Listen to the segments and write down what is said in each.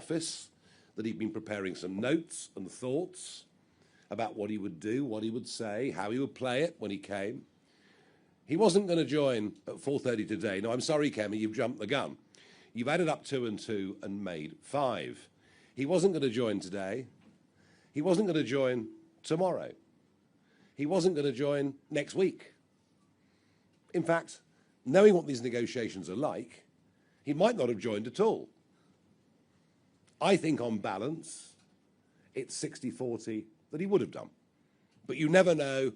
office that he'd been preparing some notes and thoughts about what he would do, what he would say, how he would play it when he came. He wasn't going to join at 4:30 today. No, I'm sorry, Kemi, you've jumped the gun. You've added up 2 and 2 and made 5. He wasn't going to join today. He wasn't going to join tomorrow. He wasn't going to join next week. In fact, knowing what these negotiations are like, he might not have joined at all. I think on balance, it's 60-40 that he would have done. But you never know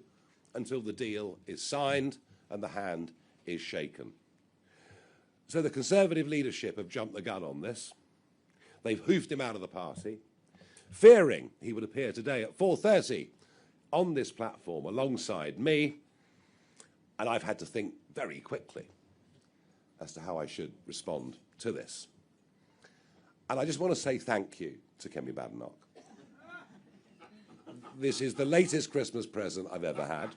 until the deal is signed and the hand is shaken. So the Conservative leadership have jumped the gun on this. They've hoofed him out of the party, fearing he would appear today at 4:30 on this platform alongside me. And I've had to think very quickly as to how I should respond to this. And I just want to say thank you to Kemi Badenoch. This is the latest Christmas present I've ever had.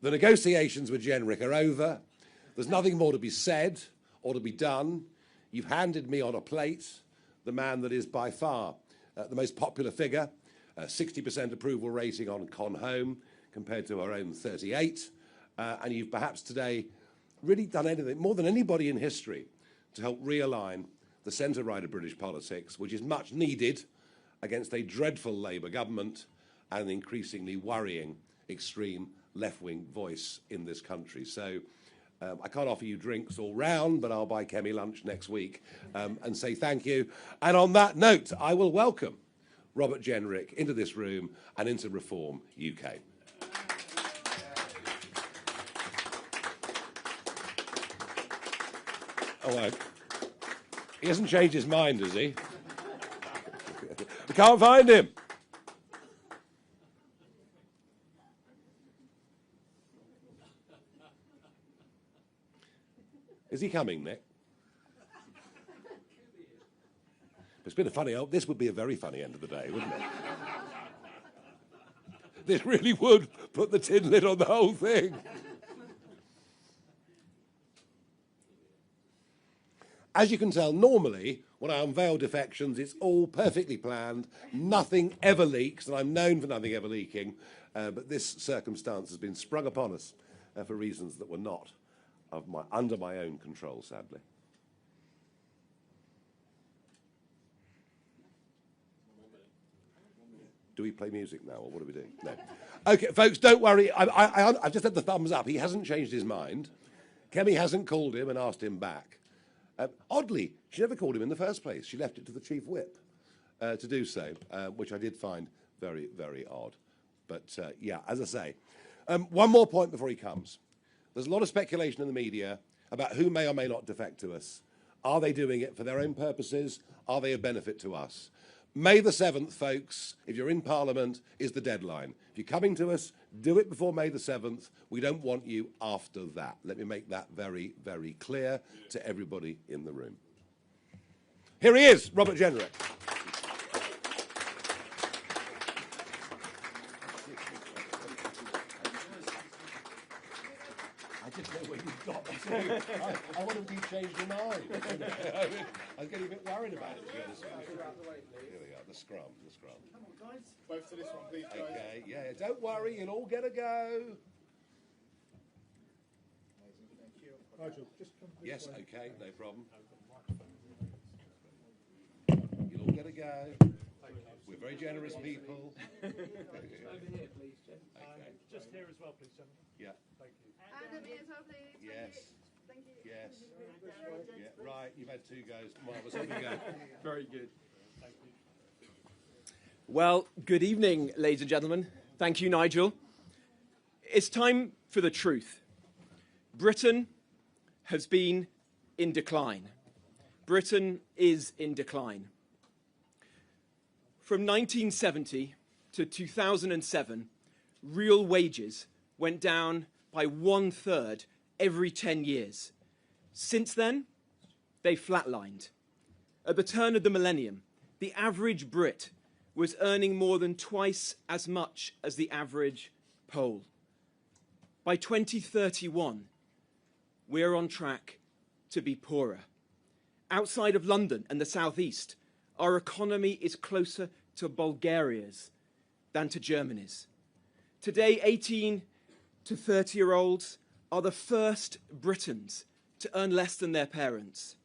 The negotiations with Genric are over. There's nothing more to be said or to be done. You've handed me on a plate the man that is by far the most popular figure, 60% approval rating on Con Home compared to our own 38. And you've perhaps today really done anything, more than anybody in history, to help realign the centre-right of British politics, which is much needed against a dreadful Labour government and an increasingly worrying extreme left-wing voice in this country. So I can't offer you drinks all round, but I'll buy Kemi lunch next week and say thank you. And on that note, I will welcome Robert Genric into this room and into Reform UK. Oh, he hasn't changed his mind, has he? We can't find him. Is he coming, Nick? It's been a funny, this would be a very funny end of the day, wouldn't it? This really would put the tin lid on the whole thing. As you can tell, normally, when I unveil defections, it's all perfectly planned. Nothing ever leaks, and I'm known for nothing ever leaking. But this circumstance has been sprung upon us for reasons that were not under my own control, sadly. Do we play music now, or what do we do? No. OK, folks, don't worry. I've just had the thumbs up. He hasn't changed his mind. Kemi hasn't called him and asked him back. Oddly, she never called him in the first place. She left it to the Chief Whip to do so, which I did find very, very odd. But, yeah, as I say, one more point before he comes. There's a lot of speculation in the media about who may or may not defect to us. Are they doing it for their own purposes? Are they a benefit to us? May the 7th, folks, if you're in Parliament, is the deadline. If you're coming to us, do it before May the 7th. We don't want you after that. Let me make that very, very clear to everybody in the room. Here he is, Robert Genric. I didn't know where you got to. I wanted to change your mind. I was getting a bit worried about it. Here we are, the scrum. Come on, guys. Both to this one, please, guys. Okay, yeah, don't worry, you'll all get a go. Thank you. Nigel, just come this yes, way. okay, no problem. You'll all get a go. We're very generous people. Over here, please, Jen. Okay. Just here as well, please, gentlemen. Yeah. Thank you. And over here as well, please. Yes. Thank you. Yes. Yeah, right, you've had 2 goes. Marvellous. Here we go. Very good. Thank you. Well, good evening, ladies and gentlemen. Thank you, Nigel. It's time for the truth. Britain has been in decline. Britain is in decline. From 1970 to 2007, real wages went down by 1/3 every 10 years. Since then, they flatlined. At the turn of the millennium, the average Brit was earning more than twice as much as the average Pole. By 2031, we're on track to be poorer. Outside of London and the southeast, our economy is closer to Bulgaria's than to Germany's. Today, 18 to 30-year-olds are the first Britons to earn less than their parents.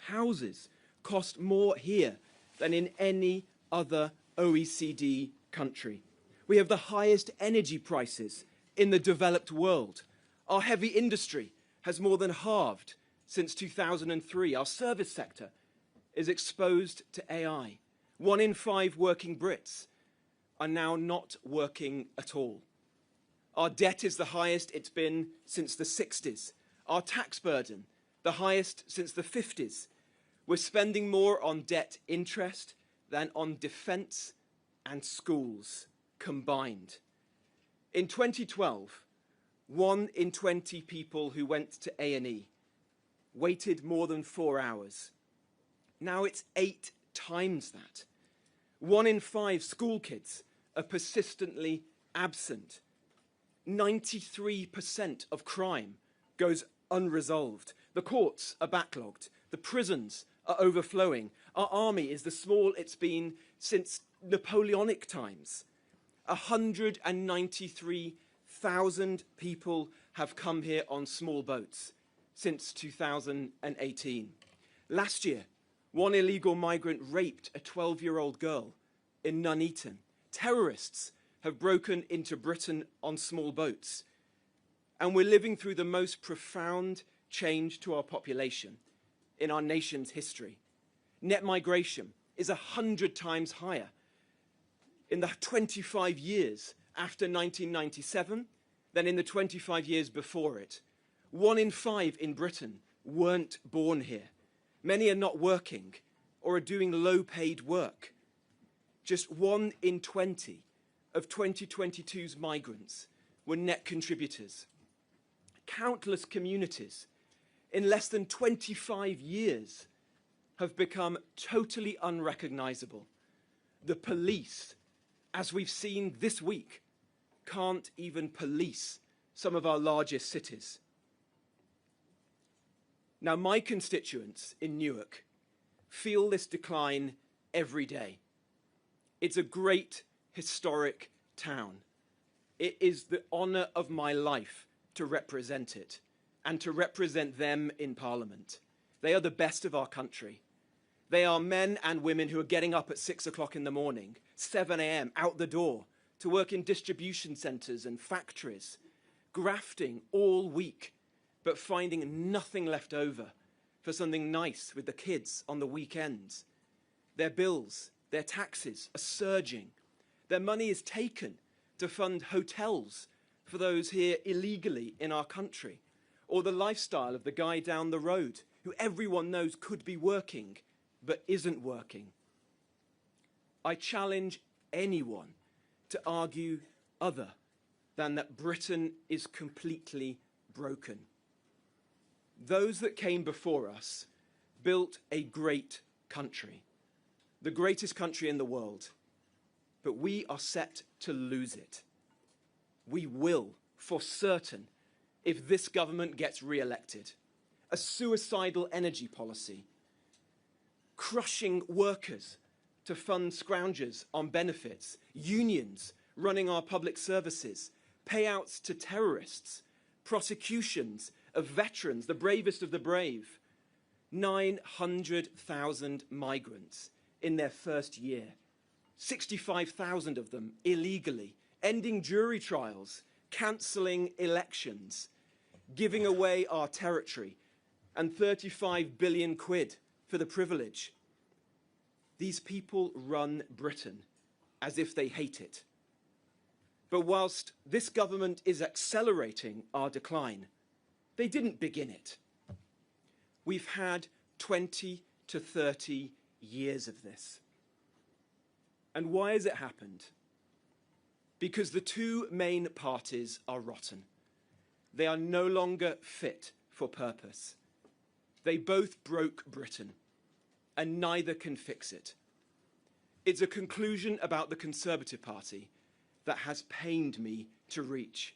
Houses cost more here than in any other OECD country. We have the highest energy prices in the developed world. Our heavy industry has more than halved since 2003. Our service sector is exposed to AI. 1 in 5 working Brits are now not working at all. Our debt is the highest it's been since the 60s. Our tax burden, the highest since the 50s. We're spending more on debt interest than on defence and schools combined. In 2012, 1 in 20 people who went to A&E waited more than 4 hours. Now it's 8 times that. 1 in 5 school kids are persistently absent. 93% of crime goes unresolved. The courts are backlogged. The prisons are overflowing. Our army is the smallest it's been since Napoleonic times. 193,000 people have come here on small boats since 2018. Last year, 1 illegal migrant raped a 12-year-old girl in Nuneaton. Terrorists have broken into Britain on small boats. And we're living through the most profound change to our population in our nation's history. Net migration is 100 times higher in the 25 years after 1997 than in the 25 years before it. 1 in 5 in Britain weren't born here. Many are not working or are doing low-paid work. Just 1 in 20 of 2022's migrants were net contributors. Countless communities in less than 25 years have become totally unrecognisable. The police, as we've seen this week, can't even police some of our largest cities. Now, my constituents in Newark feel this decline every day. It's a great historic town. It is the honour of my life to represent it and to represent them in Parliament. They are the best of our country. They are men and women who are getting up at 6 o'clock in the morning, 7 a.m, out the door, to work in distribution centres and factories, grafting all week, but finding nothing left over for something nice with the kids on the weekends. Their bills, their taxes are surging. Their money is taken to fund hotels for those here illegally in our country, or the lifestyle of the guy down the road who everyone knows could be working but isn't working. I challenge anyone to argue other than that Britain is completely broken. Those that came before us built a great country, the greatest country in the world, but we are set to lose it. We will, for certain, if this government gets re-elected. A suicidal energy policy, crushing workers to fund scroungers on benefits, unions running our public services, payouts to terrorists, prosecutions of veterans, the bravest of the brave. 900,000 migrants in their first year, 65,000 of them illegally, ending jury trials, cancelling elections, giving away our territory, and 35 billion quid for the privilege. These people run Britain as if they hate it. But whilst this government is accelerating our decline, they didn't begin it. We've had 20 to 30 years of this. And why has it happened? Because the two main parties are rotten. They are no longer fit for purpose. They both broke Britain, and neither can fix it. It's a conclusion about the Conservative Party that has pained me to reach,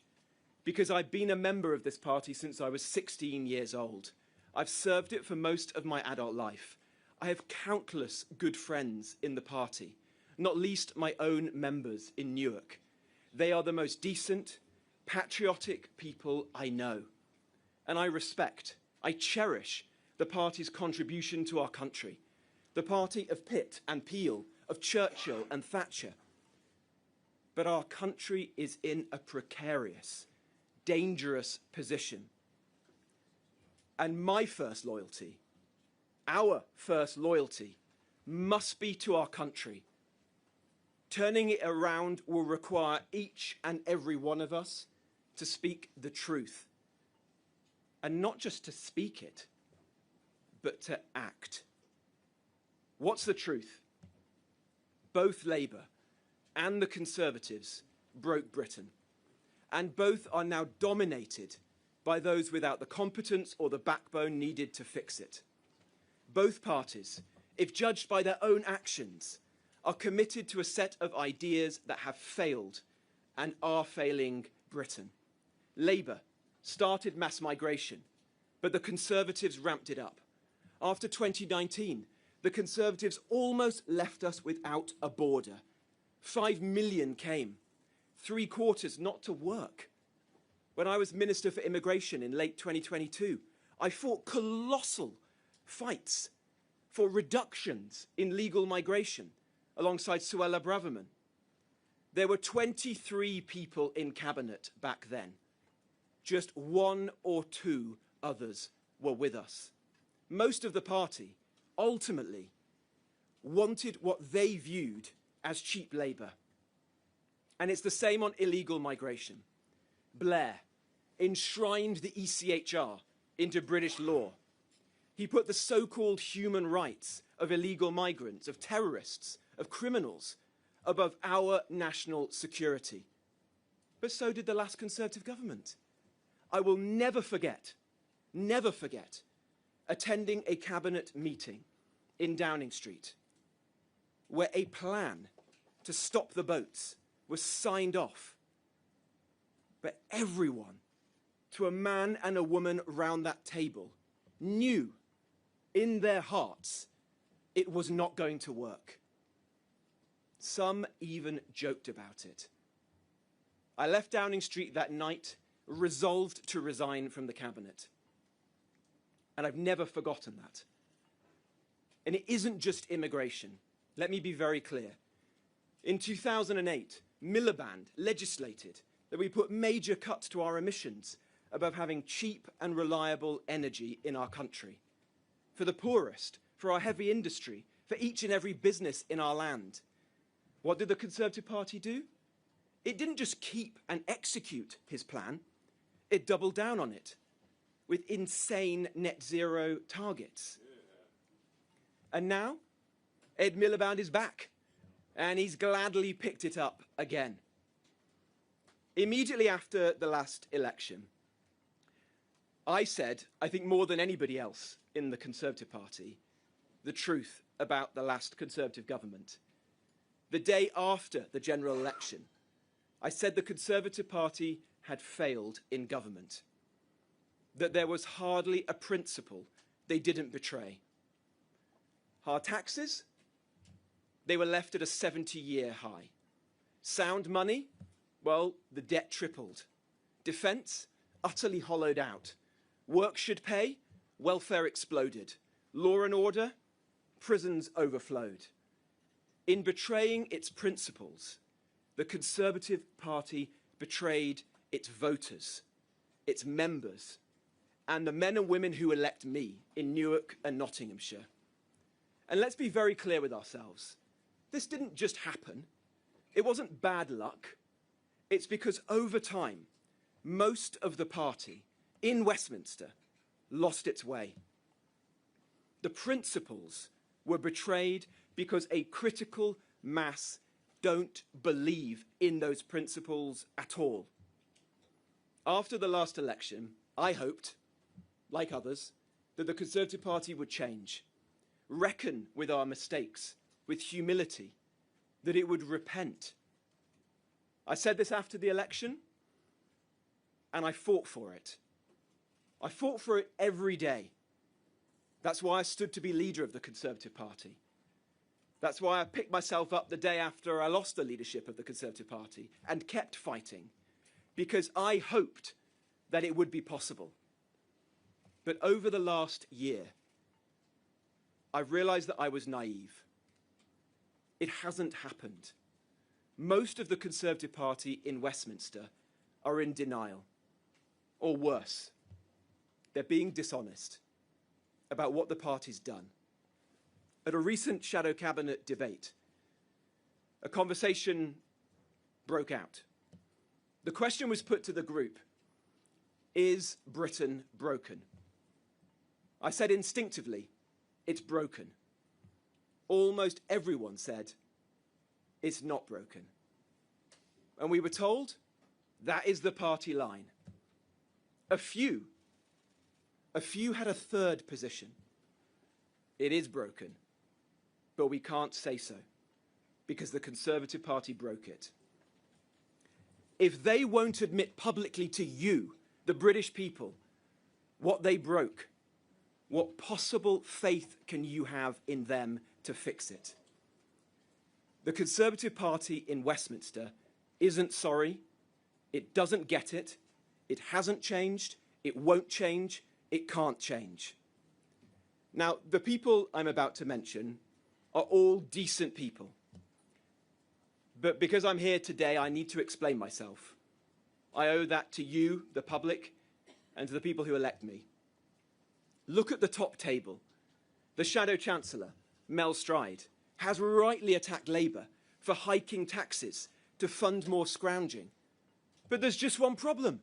because I've been a member of this party since I was 16 years old. I've served it for most of my adult life. I have countless good friends in the party, not least my own members in Newark. They are the most decent, patriotic people I know. And I respect, I cherish the party's contribution to our country. The party of Pitt and Peel, of Churchill and Thatcher. But our country is in a precarious, dangerous position. And my first loyalty, our first loyalty, must be to our country. Turning it around will require each and every one of us to speak the truth. And not just to speak it, but to act. What's the truth? Both Labour and the Conservatives broke Britain, and both are now dominated by those without the competence or the backbone needed to fix it. Both parties, if judged by their own actions, are committed to a set of ideas that have failed and are failing Britain. Labour started mass migration, but the Conservatives ramped it up. After 2019, the Conservatives almost left us without a border. 5 million came, 3/4 not to work. When I was Minister for Immigration in late 2022, I fought colossal fights for reductions in legal migration alongside Suella Braverman. There were 23 people in cabinet back then. Just 1 or 2 others were with us. Most of the party ultimately wanted what they viewed as cheap labour. And it's the same on illegal migration. Blair enshrined the ECHR into British law. He put the so-called human rights of illegal migrants, of terrorists, of criminals, above our national security. But so did the last Conservative government. I will never forget, attending a cabinet meeting in Downing Street, where a plan to stop the boats was signed off. But everyone, to a man and a woman round that table, knew in their hearts it was not going to work. Some even joked about it. I left Downing Street that night, resolved to resign from the cabinet. And I've never forgotten that. And it isn't just immigration. Let me be very clear. In 2008, Miliband legislated that we put major cuts to our emissions above having cheap and reliable energy in our country. For the poorest, for our heavy industry, for each and every business in our land. What did the Conservative Party do? It didn't just keep and execute his plan, it doubled down on it with insane net zero targets. And now, Ed Miliband is back, and he's gladly picked it up again. Immediately after the last election, I said, I think more than anybody else in the Conservative Party, the truth about the last Conservative government. The day after the general election, I said the Conservative Party had failed in government, that there was hardly a principle they didn't betray. Hard taxes, they were left at a 70-year high. Sound money, well, the debt tripled. Defence, utterly hollowed out. Work should pay, welfare exploded. Law and order, prisons overflowed. In betraying its principles, the Conservative Party betrayed its voters, its members, and the men and women who elect me in Newark and Nottinghamshire. And let's be very clear with ourselves. This didn't just happen. It wasn't bad luck. It's because over time, most of the party in Westminster lost its way. The principles were betrayed because a critical mass don't believe in those principles at all. After the last election, I hoped, like others, that the Conservative Party would change, reckon with our mistakes, with humility, that it would repent. I said this after the election, and I fought for it. I fought for it every day, That's why I stood to be leader of the Conservative Party. That's why I picked myself up the day after I lost the leadership of the Conservative Party and kept fighting, because I hoped that it would be possible. But over the last year, I've realised that I was naive. It hasn't happened. Most of the Conservative Party in Westminster are in denial, or worse, they're being dishonest about what the party's done. At a recent shadow cabinet debate, a conversation broke out. The question was put to the group, is Britain broken? I said instinctively, it's broken. Almost everyone said, it's not broken. And we were told, that is the party line. A few had a third position. It is broken, but we can't say so, because the Conservative Party broke it. If they won't admit publicly to you, the British people, what they broke, what possible faith can you have in them to fix it? The Conservative Party in Westminster isn't sorry, it doesn't get it, it hasn't changed, it won't change, it can't change. Now, the people I'm about to mention are all decent people. But because I'm here today, I need to explain myself. I owe that to you, the public, and to the people who elect me. Look at the top table. The Shadow Chancellor, Mel Stride, has rightly attacked Labour for hiking taxes to fund more scrounging. But there's just one problem.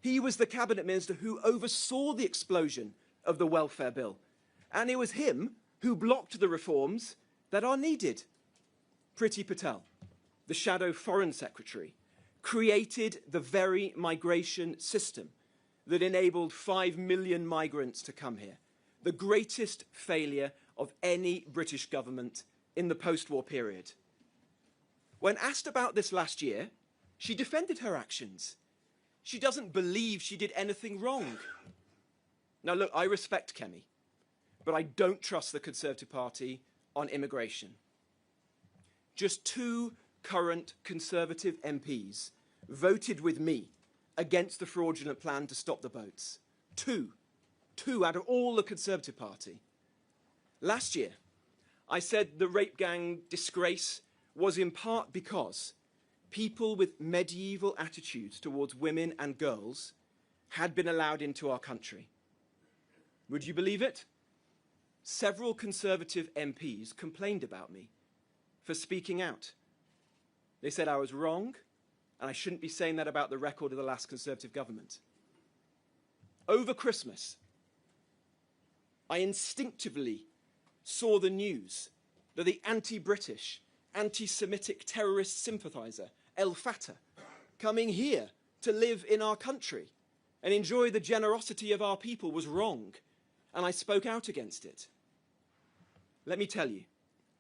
He was the Cabinet Minister who oversaw the explosion of the welfare bill. And it was him who blocked the reforms that are needed. Priti Patel, the Shadow Foreign Secretary, created the very migration system that enabled 5 million migrants to come here, the greatest failure of any British government in the post-war period. When asked about this last year, she defended her actions. She doesn't believe she did anything wrong. Now look, I respect Kemi, but I don't trust the Conservative Party on immigration. Just 2 current Conservative MPs voted with me against the fraudulent plan to stop the boats. 2 out of all the Conservative Party. Last year, I said the rape gang disgrace was in part because people with medieval attitudes towards women and girls had been allowed into our country. Would you believe it? Several Conservative MPs complained about me for speaking out. They said I was wrong, and I shouldn't be saying that about the record of the last Conservative government. Over Christmas, I instinctively saw the news that the anti-British, anti-Semitic terrorist sympathiser, El Fatah, coming here to live in our country and enjoy the generosity of our people was wrong, and I spoke out against it. Let me tell you,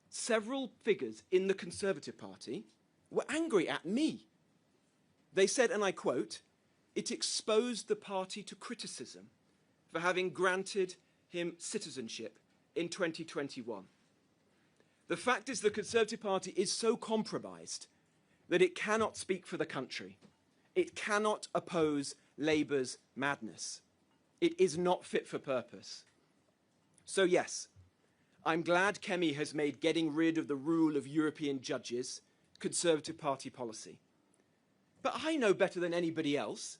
several figures in the Conservative Party were angry at me. They said, and I quote, "It exposed the party to criticism for having granted him citizenship in 2021. The fact is the Conservative Party is so compromised that it cannot speak for the country. It cannot oppose Labour's madness. It is not fit for purpose. So yes, I'm glad Kemi has made getting rid of the rule of European judges Conservative Party policy. But I know better than anybody else,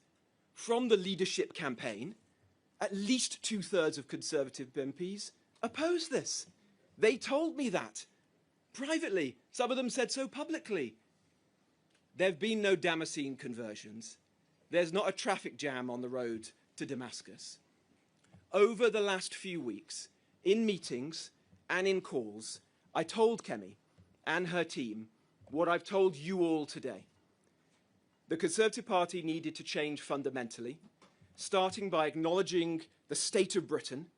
from the leadership campaign, at least 2/3 of Conservative MPs oppose this. They told me that privately. Some of them said so publicly. There have been no Damascene conversions. There's not a traffic jam on the road to Damascus. Over the last few weeks, in meetings and in calls, I told Kemi and her team what I've told you all today. The Conservative Party needed to change fundamentally, starting by acknowledging the state of Britain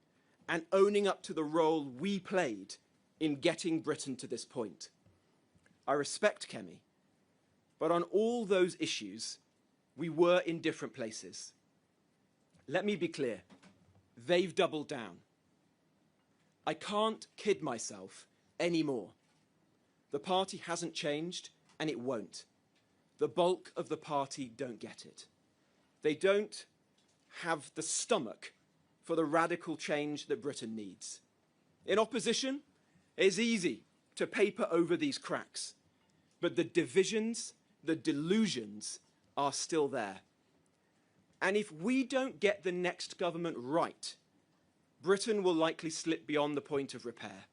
and owning up to the role we played in getting Britain to this point. I respect Kemi, but on all those issues, we were in different places. Let me be clear, they've doubled down. I can't kid myself anymore. The party hasn't changed, and it won't. The bulk of the party don't get it. They don't have the stomach for the radical change that Britain needs. In opposition, it's easy to paper over these cracks, but the divisions, the delusions are still there. And if we don't get the next government right, Britain will likely slip beyond the point of repair.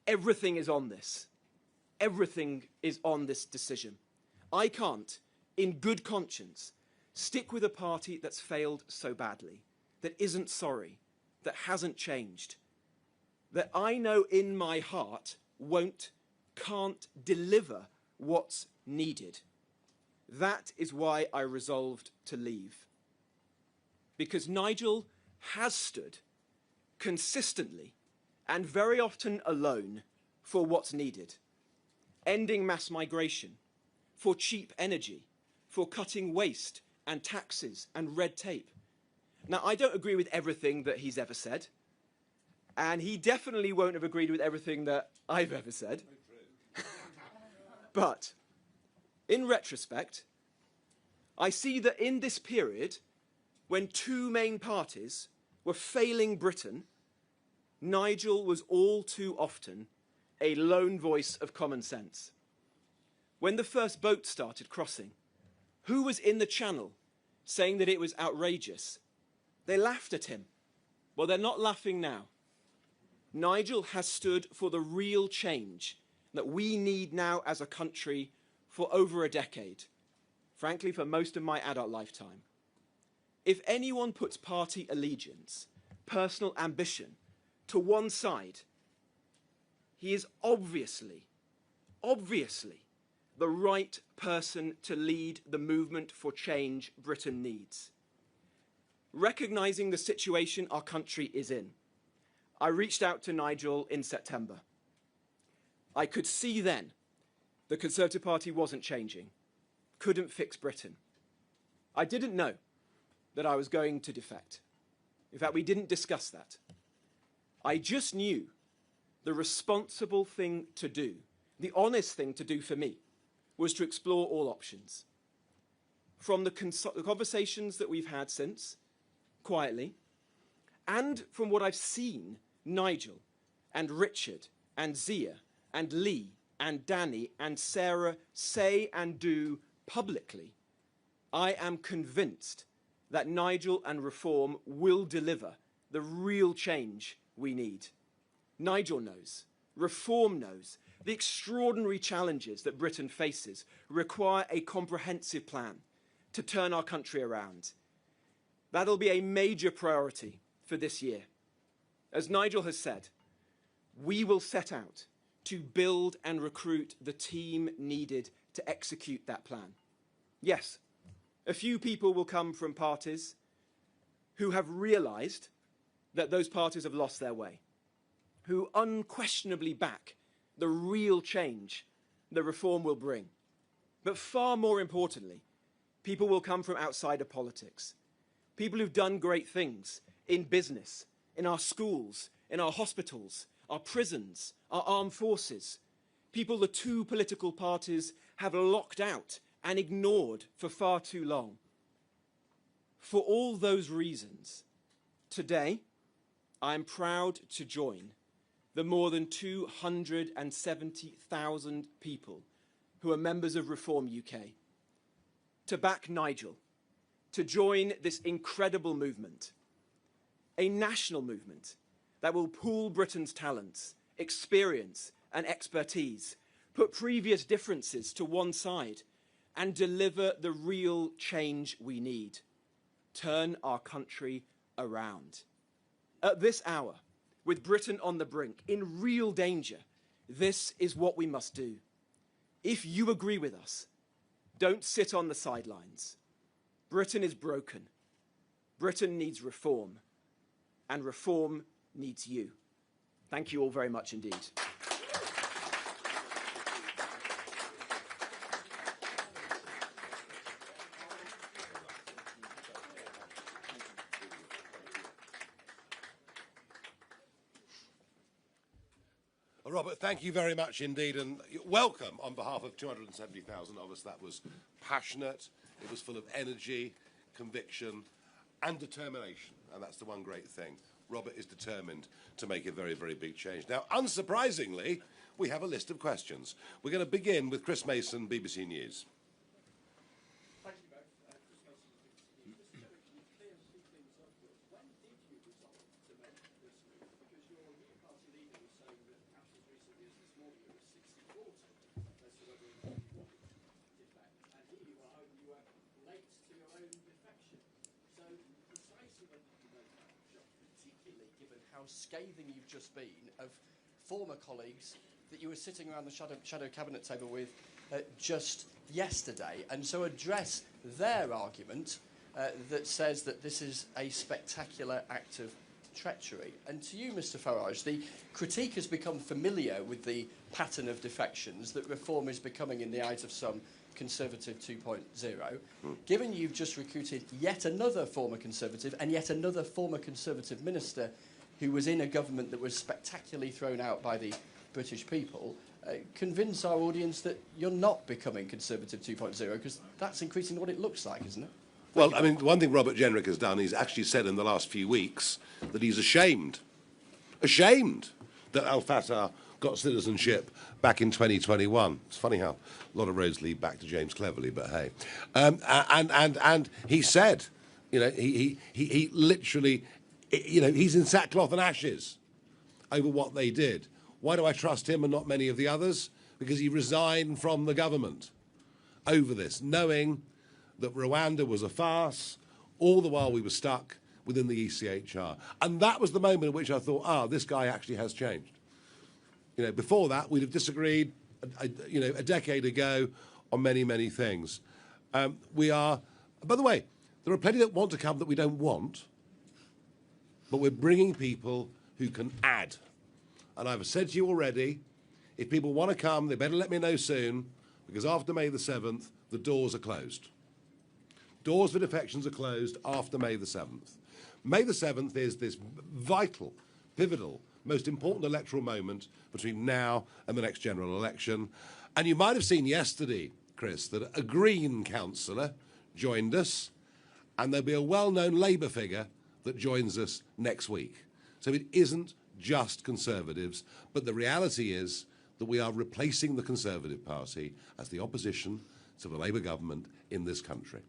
Everything is on this. Everything is on this decision. I can't, in good conscience, stick with a party that's failed so badly, that isn't sorry, that hasn't changed, that I know in my heart can't deliver what's needed. That is why I resolved to leave. Because Nigel has stood consistently and very often alone for what's needed. Ending mass migration, for cheap energy, for cutting waste and taxes and red tape. Now, I don't agree with everything that he's ever said, and he definitely won't have agreed with everything that I've ever said. But in retrospect, I see that in this period, when two main parties were failing Britain, Nigel was all too often a lone voice of common sense. When the first boat started crossing, who was in the channel saying that it was outrageous? They laughed at him. Well, they're not laughing now. Nigel has stood for the real change that we need now as a country for over a decade, frankly, for most of my adult lifetime. If anyone puts party allegiance, personal ambition to one side, he is obviously the right person to lead the movement for change Britain needs. Recognizing the situation our country is in, I reached out to Nigel in September. I could see then the Conservative Party wasn't changing, couldn't fix Britain. I didn't know that I was going to defect. In fact, we didn't discuss that. I just knew the responsible thing to do, the honest thing to do for me, was to explore all options. From the conversations that we've had since, quietly, and from what I've seen Nigel and Richard and Zia and Lee and Danny and Sarah say and do publicly, I am convinced that Nigel and Reform will deliver the real change we need. Nigel knows, Reform knows, the extraordinary challenges that Britain faces require a comprehensive plan to turn our country around. That'll be a major priority for this year. As Nigel has said, we will set out to build and recruit the team needed to execute that plan. Yes, a few people will come from parties who have realized that those parties have lost their way, who unquestionably back the real change that Reform will bring. But far more importantly, people will come from outside of politics, people who've done great things in business, in our schools, in our hospitals, our prisons, our armed forces, people the two political parties have locked out and ignored for far too long. For all those reasons, today, I am proud to join the more than 270,000 people who are members of Reform UK, to back Nigel, to join this incredible movement, a national movement that will pool Britain's talents, experience and expertise, put previous differences to one side and deliver the real change we need. Turn our country around. At this hour, with Britain on the brink, in real danger, this is what we must do. If you agree with us, don't sit on the sidelines. Britain is broken. Britain needs reform, and reform needs you. Thank you all very much indeed. Robert, thank you very much indeed, and welcome on behalf of 270,000 of us. That was passionate, it was full of energy, conviction and determination, and that's the one great thing. Robert is determined to make a very, very big change. Now, unsurprisingly, we have a list of questions. We're going to begin with Chris Mason, BBC News. Thank you both. Chris Mason, BBC News. Just very clear and keep things up. When did you resolve to make this move? Because your new party leader was saying that perhaps as recently as this morning it was 60-40 as to whether or not you wanted to defect. And here you are, you were late to your own defection. So precisely when did you make that jump, particularly given how scathing you've just been of former colleagues that you were sitting around the shadow cabinet table with just yesterday, and so address their argument that says that this is a spectacular act of treachery. And to you, Mr. Farage, the critique has become familiar with the pattern of defections that reform is becoming in the eyes of some Conservative 2.0. Given you've just recruited yet another former Conservative and yet another former Conservative minister who was in a government that was spectacularly thrown out by the British people, convince our audience that you're not becoming Conservative 2.0, because that's increasingly what it looks like, isn't it? Well, I mean, one thing Robert Jenrick has done, he's actually said in the last few weeks that he's ashamed that Al-Fatah got citizenship back in 2021. It's funny how a lot of roads lead back to James Cleverly, but hey. And he said, you know, he literally, you know, he's in sackcloth and ashes over what they did. Why do I trust him and not many of the others? Because he resigned from the government over this, knowing that Rwanda was a farce, all the while we were stuck within the ECHR. And that was the moment at which I thought, this guy actually has changed. You know, before that, we'd have disagreed, you know, a decade ago on many, many things. We are, by the way, there are plenty that want to come that we don't want, but we're bringing people who can add. And I've said to you already, if people want to come, they better let me know soon, because after May the 7th, the doors are closed. Doors for defections are closed after May the 7th. May the 7th is this vital, pivotal, most important electoral moment between now and the next general election. And you might have seen yesterday, Chris, that a Green councillor joined us, and there'll be a well-known Labour figure that joins us next week. So it isn't just Conservatives, but the reality is that we are replacing the Conservative Party as the opposition to the Labour government in this country.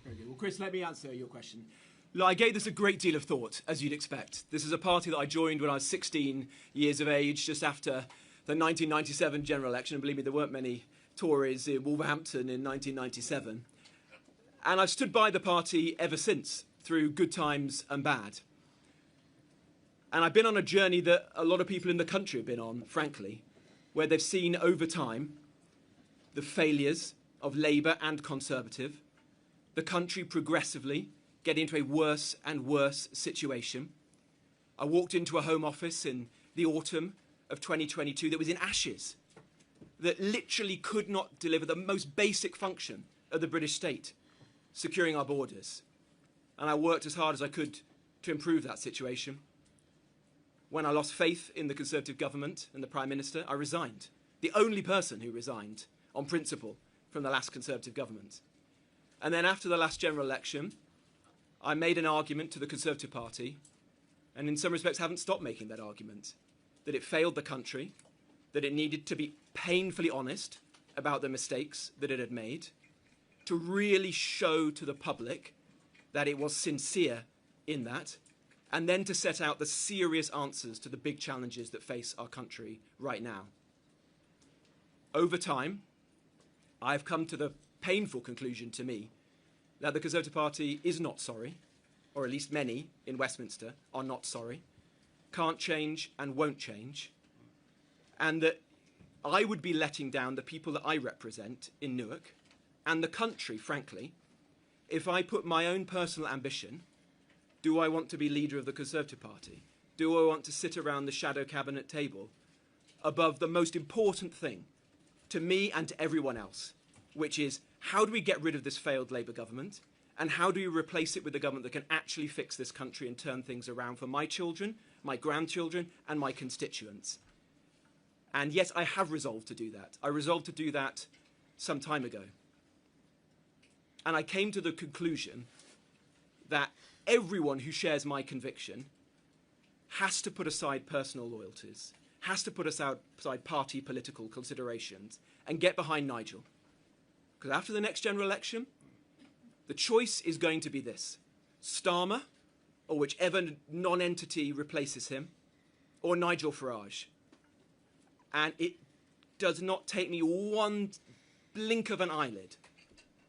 Very good. Well, Chris, let me answer your question. Look, I gave this a great deal of thought, as you'd expect. This is a party that I joined when I was 16 years of age, just after the 1997 general election. And believe me, there weren't many Tories in Wolverhampton in 1997. And I've stood by the party ever since, through good times and bad. And I've been on a journey that a lot of people in the country have been on, frankly, where they've seen over time the failures of Labour and Conservative, the country progressively getting into a worse and worse situation. I walked into a Home Office in the autumn of 2022 that was in ashes, that literally could not deliver the most basic function of the British state, securing our borders. And I worked as hard as I could to improve that situation. When I lost faith in the Conservative government and the Prime Minister, I resigned. The only person who resigned on principle from the last Conservative government. And then after the last general election, I made an argument to the Conservative Party, and in some respects haven't stopped making that argument, that it failed the country, that it needed to be painfully honest about the mistakes that it had made, to really show to the public that it was sincere in that, and then to set out the serious answers to the big challenges that face our country right now. Over time, I've come to the painful conclusion to me that the Conservative Party is not sorry, or at least many in Westminster are not sorry, can't change and won't change, and that I would be letting down the people that I represent in Newark and the country, frankly, if I put my own personal ambition. Do I want to be leader of the Conservative Party? Do I want to sit around the shadow cabinet table above the most important thing to me and to everyone else, which is how do we get rid of this failed Labour government, and how do we replace it with a government that can actually fix this country and turn things around for my children, my grandchildren and my constituents? And yes, I have resolved to do that. I resolved to do that some time ago. And I came to the conclusion that everyone who shares my conviction has to put aside personal loyalties, has to put aside party political considerations, and get behind Nigel. Because after the next general election, the choice is going to be this: Starmer, or whichever non-entity replaces him, or Nigel Farage. And it does not take me one blink of an eyelid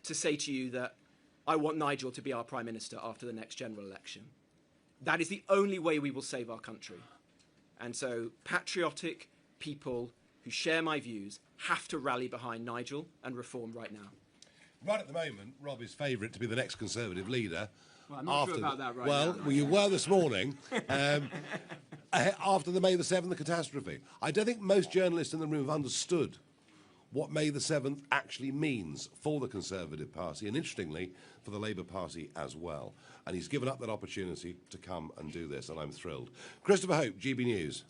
to say to you that I want Nigel to be our Prime Minister after the next general election. That is the only way we will save our country. And so patriotic people who share my views have to rally behind Nigel and reform right now. Right at the moment, Rob is favourite to be the next Conservative leader. Well, I'm not sure about that right now. Well, you were this morning, after the May the 7th catastrophe. I don't think most journalists in the room have understood what May the 7th actually means for the Conservative Party, and interestingly, for the Labour Party as well. And he's given up that opportunity to come and do this, and I'm thrilled. Christopher Hope, GB News.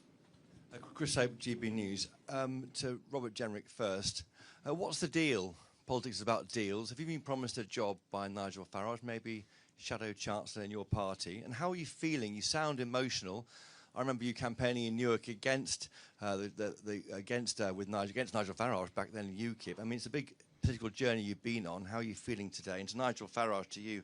Chris Hope, GB News. To Robert Jenrick first. What's the deal? Politics is about deals. Have you been promised a job by Nigel Farage, maybe Shadow Chancellor in your party? And how are you feeling? You sound emotional. I remember you campaigning in Newark against against Nigel Farage back then in UKIP. I mean, it's a big political journey you've been on. How are you feeling today? And to Nigel Farage, to you,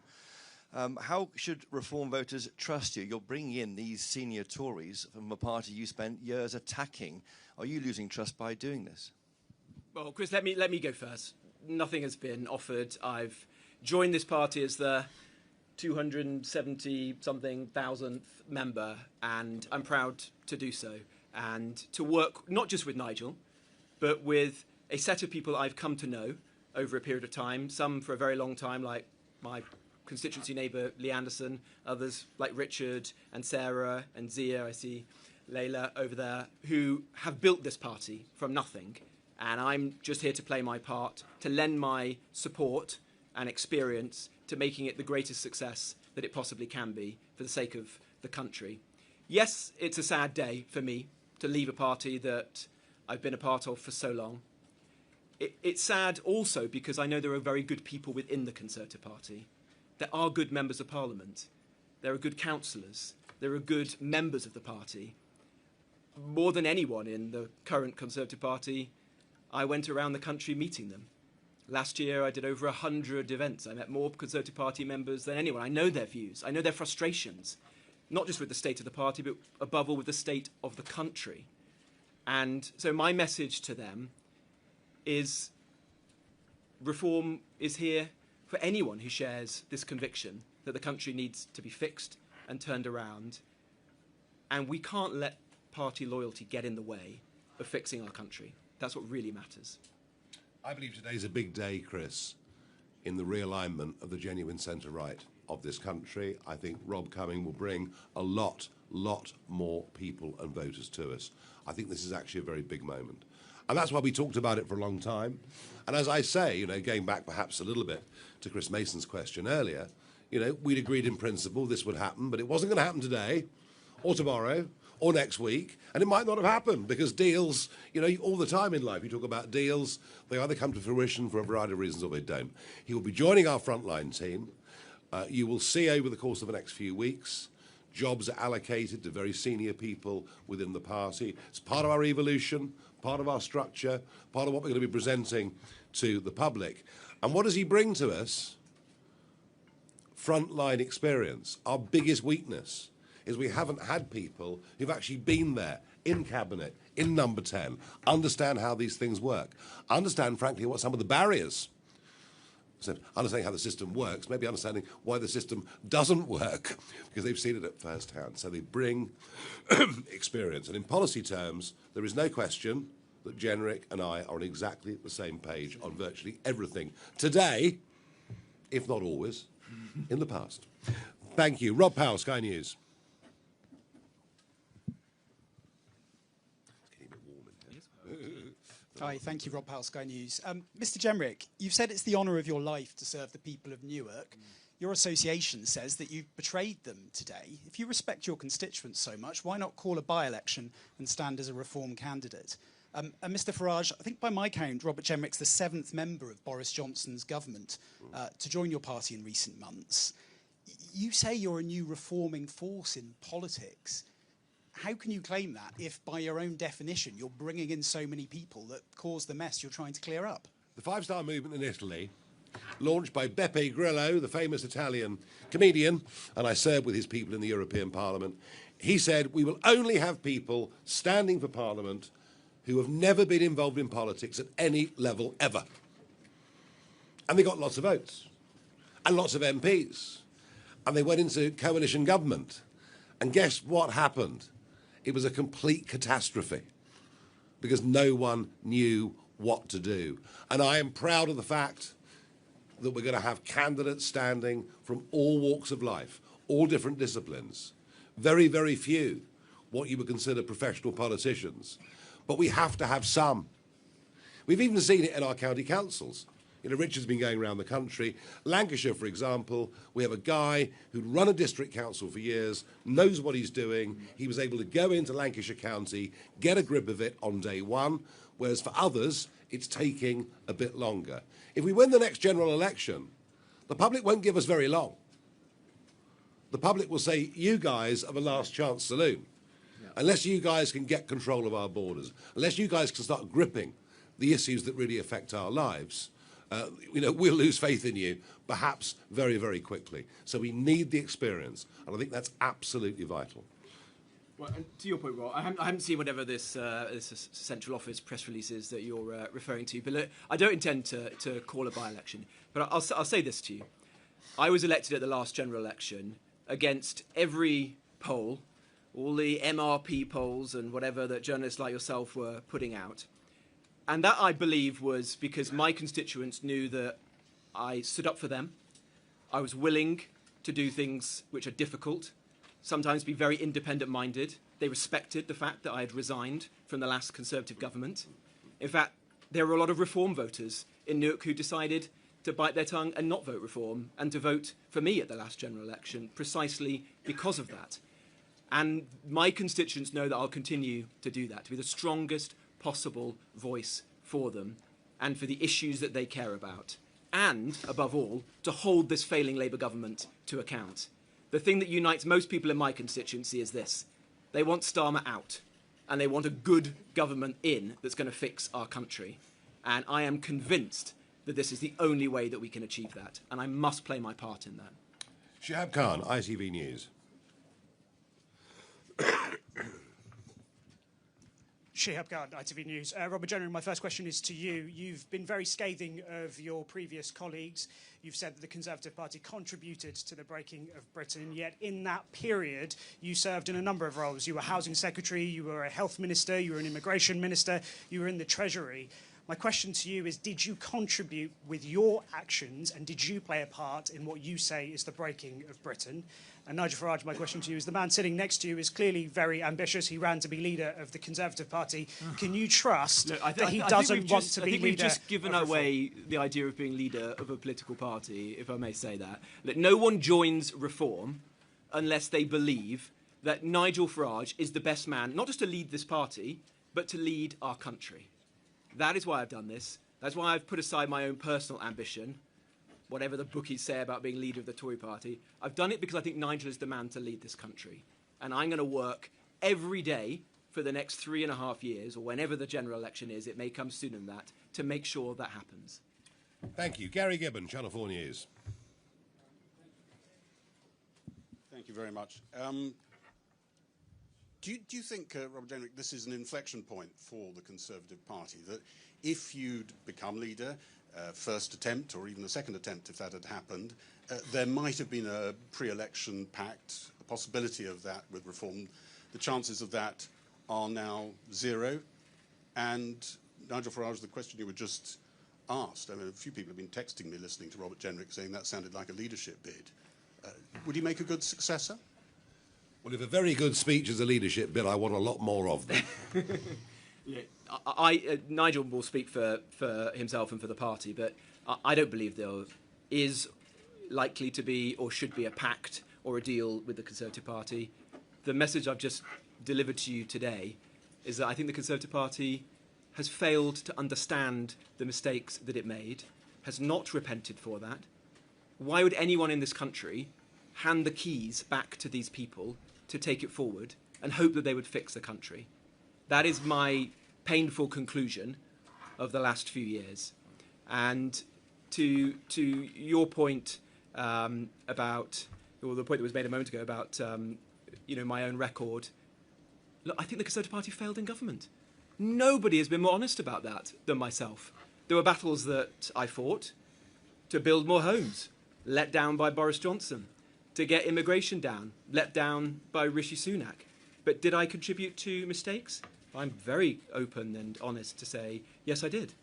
how should Reform voters trust you? You're bringing in these senior Tories from a party you spent years attacking. Are you losing trust by doing this? Well, Chris, let me go first. Nothing has been offered. I've joined this party as the 270-something thousandth member, and I'm proud to do so. And to work not just with Nigel, but with a set of people I've come to know over a period of time, some for a very long time, like my constituency neighbour Lee Anderson, others like Richard and Sarah and Zia, I see Layla over there, who have built this party from nothing. And I'm just here to play my part, to lend my support and experience to making it the greatest success that it possibly can be for the sake of the country. Yes, it's a sad day for me to leave a party that I've been a part of for so long. It's sad also because I know there are very good people within the Conservative Party. There are good members of Parliament. There are good councillors. There are good members of the party. More than anyone in the current Conservative Party, I went around the country meeting them. Last year, I did over 100 events. I met more Conservative Party members than anyone. I know their views. I know their frustrations, not just with the state of the party, but above all with the state of the country. And so my message to them is reform is here for anyone who shares this conviction that the country needs to be fixed and turned around. And we can't let party loyalty get in the way of fixing our country. That's what really matters. I believe today's a big day, Chris, in the realignment of the genuine centre-right of this country. I think Rob Cumming will bring a lot more people and voters to us. I think this is actually a very big moment. And that's why we talked about it for a long time. And as I say, going back perhaps a little bit to Chris Mason's question earlier, we'd agreed in principle this would happen, but it wasn't going to happen today or tomorrow or next week, and it might not have happened because deals, all the time in life you talk about deals, they either come to fruition for a variety of reasons or they don't. He will be joining our frontline team. You will see over the course of the next few weeks, jobs are allocated to very senior people within the party. It's part of our evolution, part of our structure, part of what we're going to be presenting to the public. And what does he bring to us? Frontline experience. Our biggest weakness is we haven't had people who've actually been there, in Cabinet, in Number 10, understand how these things work, understand, frankly, what some of the barriers, so understanding how the system works, maybe understanding why the system doesn't work, because they've seen it at first hand. So they bring experience. And in policy terms, there is no question that Jenrick and I are on exactly the same page on virtually everything today, if not always, in the past. Thank you. Rob Powell, Sky News. Hi, thank you, Rob Powell, Sky News. Mr. Jenrick, you've said it's the honour of your life to serve the people of Newark. Your association says that you've betrayed them today. If you respect your constituents so much, why not call a by-election and stand as a Reform candidate? And Mr Farage, I think by my count, Robert Jenrick's the 7th member of Boris Johnson's government to join your party in recent months. You say you're a new reforming force in politics. How can you claim that if, by your own definition, you're bringing in so many people that cause the mess you're trying to clear up? The Five-Star Movement in Italy, launched by Beppe Grillo, the famous Italian comedian, and I served with his people in the European Parliament, he said, we will only have people standing for Parliament who have never been involved in politics at any level ever. And they got lots of votes, and lots of MPs, and they went into coalition government. And guess what happened? It was a complete catastrophe, because no one knew what to do. And I am proud of the fact that we're going to have candidates standing from all walks of life, all different disciplines. Very, very few what you would consider professional politicians. But we have to have some. We've even seen it in our county councils. You know, Richard's been going around the country. Lancashire, for example, we have a guy who'd run a district council for years, knows what he's doing. He was able to go into Lancashire County, get a grip of it on day one, whereas for others, it's taking a bit longer. If we win the next general election, the public won't give us very long. The public will say, you guys are the last chance saloon. Yeah. Unless you guys can get control of our borders, unless you guys can start gripping the issues that really affect our lives, you know, we'll lose faith in you, perhaps very, very quickly. So we need the experience, and I think that's absolutely vital. Well, and to your point, Rob, I haven't seen whatever this central office press release is that you're referring to, but look, I don't intend to call a by-election. But I'll say this to you. I was elected at the last general election against every poll, all the MRP polls and whatever that journalists like yourself were putting out. And that, I believe, was because my constituents knew that I stood up for them. I was willing to do things which are difficult, sometimes be very independent-minded. They respected the fact that I had resigned from the last Conservative government. In fact, there were a lot of reform voters in Newark who decided to bite their tongue and not vote reform and to vote for me at the last general election precisely because of that. And my constituents know that I'll continue to do that, to be the strongest possible voice for them and for the issues that they care about. And, above all, to hold this failing Labour government to account. The thing that unites most people in my constituency is this. They want Starmer out, and they want a good government in that's going to fix our country. And I am convinced that this is the only way that we can achieve that, and I must play my part in that. Shihab Khan, ITV News. Shihab Khan, ITV News. Robert Jenrick, my first question is to you. You've been very scathing of your previous colleagues. You've said that the Conservative Party contributed to the breaking of Britain, yet in that period you served in a number of roles. You were Housing Secretary, you were a Health Minister, you were an Immigration Minister, you were in the Treasury. My question to you is, did you contribute with your actions and did you play a part in what you say is the breaking of Britain? And Nigel Farage, my question to you is, the man sitting next to you is clearly very ambitious. He ran to be leader of the Conservative Party. Can you trust that he doesn't want to be leader? I think we've just given away the idea of being leader of a political party, if I may say that. That no one joins Reform unless they believe that Nigel Farage is the best man, not just to lead this party, but to lead our country. That is why I've done this. That's why I've put aside my own personal ambition, whatever the bookies say about being leader of the Tory party. I've done it because I think Nigel is the man to lead this country. And I'm going to work every day for the next 3.5 years, or whenever the general election is, it may come sooner than that, to make sure that happens. Thank you. Gary Gibbon, Channel 4 News. Thank you very much. Do you think, Robert Jenrick, this is an inflection point for the Conservative Party, that if you'd become leader, first attempt or even a second attempt if that had happened, there might have been a pre-election pact, a possibility of that with Reform. The chances of that are now zero. And Nigel Farage, the question you were just asked, I mean, a few people have been texting me listening to Robert Jenrick saying that sounded like a leadership bid. Would he make a good successor? Well, if a very good speech is a leadership bid, I want a lot more of them. Yeah, Nigel will speak for himself and for the party, but I don't believe there is likely to be or should be a pact or a deal with the Conservative Party. The message I've just delivered to you today is that I think the Conservative Party has failed to understand the mistakes that it made, has not repented for that. Why would anyone in this country hand the keys back to these people to take it forward and hope that they would fix the country? That is my painful conclusion of the last few years. And to your point about, or the point that was made a moment ago about my own record, look, I think the Conservative Party failed in government. Nobody has been more honest about that than myself. There were battles that I fought to build more homes, let down by Boris Johnson, to get immigration down, let down by Rishi Sunak. But did I contribute to mistakes? I'm very open and honest to say, yes, I did.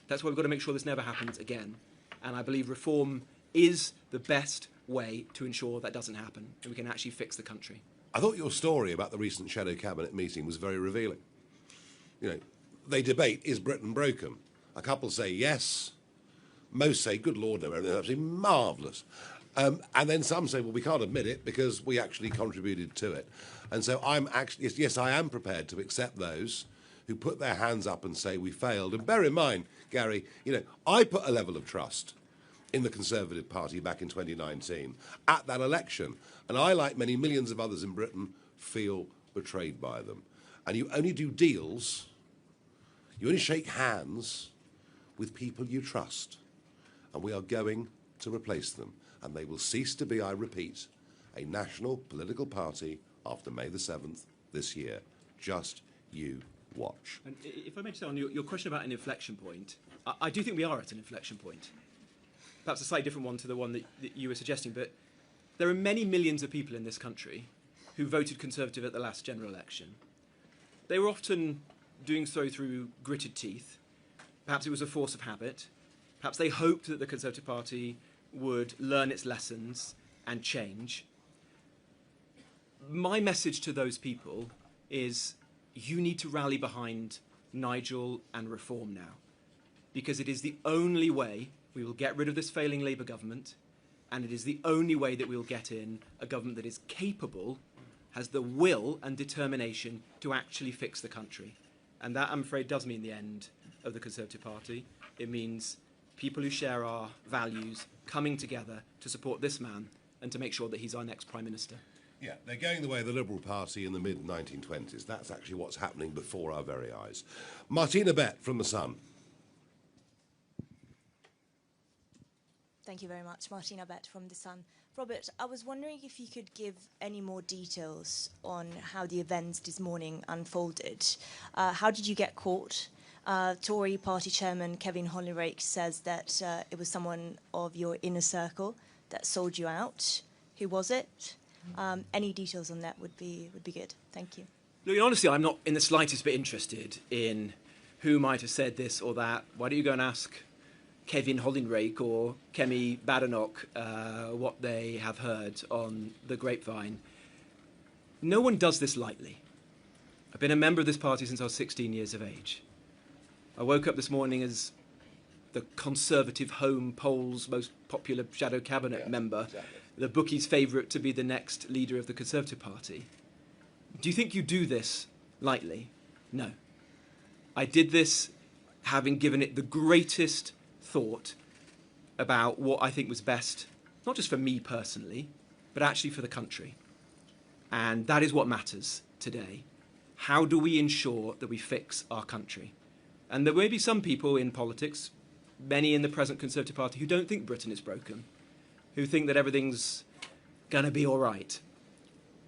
That's why we've got to make sure this never happens again. And I believe reform is the best way to ensure that doesn't happen and we can actually fix the country. I thought your story about the recent shadow cabinet meeting was very revealing. You know, they debate, is Britain broken? A couple say yes. Most say, good Lord, no, everything's absolutely marvellous. And then some say, well, we can't admit it because we actually contributed to it. And so I'm actually, yes, I am prepared to accept those who put their hands up and say we failed. And bear in mind, Gary, I put a level of trust in the Conservative Party back in 2019 at that election. And I, like many millions of others in Britain, feel betrayed by them. And you only do deals, you only shake hands with people you trust. And we are going to replace them. And they will cease to be, I repeat, a national political party after May the 7th this year. Just you watch. And if I may just say on your question about an inflection point, I do think we are at an inflection point. Perhaps a slightly different one to the one that you were suggesting, but there are many millions of people in this country who voted Conservative at the last general election. They were often doing so through gritted teeth. Perhaps it was a force of habit. Perhaps they hoped that the Conservative Party would learn its lessons and change. My message to those people is you need to rally behind Nigel and reform now, because it is the only way we will get rid of this failing Labour government, and it is the only way that we will get in a government that is capable, has the will and determination to actually fix the country. And that, I'm afraid, does mean the end of the Conservative Party. It means people who share our values coming together to support this man and to make sure that he's our next Prime Minister. Yeah, they're going the way of the Liberal Party in the mid-1920s. That's actually what's happening before our very eyes. Martina Bett from The Sun. Thank you very much. Martina Bett from The Sun. Robert, I was wondering if you could give any more details on how the events this morning unfolded. How did you get caught? Tory party chairman Kevin Hollyrake says that it was someone of your inner circle that sold you out. Who was it? Any details on that would be good. Thank you. Look, honestly, I'm not in the slightest bit interested in who might have said this or that. Why don't you go and ask Kevin Hollyrake or Kemi Badenoch what they have heard on the grapevine? No one does this lightly. I've been a member of this party since I was 16 years of age. I woke up this morning as the Conservative Home Poll's most popular shadow cabinet member, exactly. The bookie's favourite to be the next leader of the Conservative Party. Do you think you do this lightly? No. I did this having given it the greatest thought about what I think was best, not just for me personally, but actually for the country. And that is what matters today. How do we ensure that we fix our country? And there may be some people in politics, many in the present Conservative Party, who don't think Britain is broken, who think that everything's going to be all right.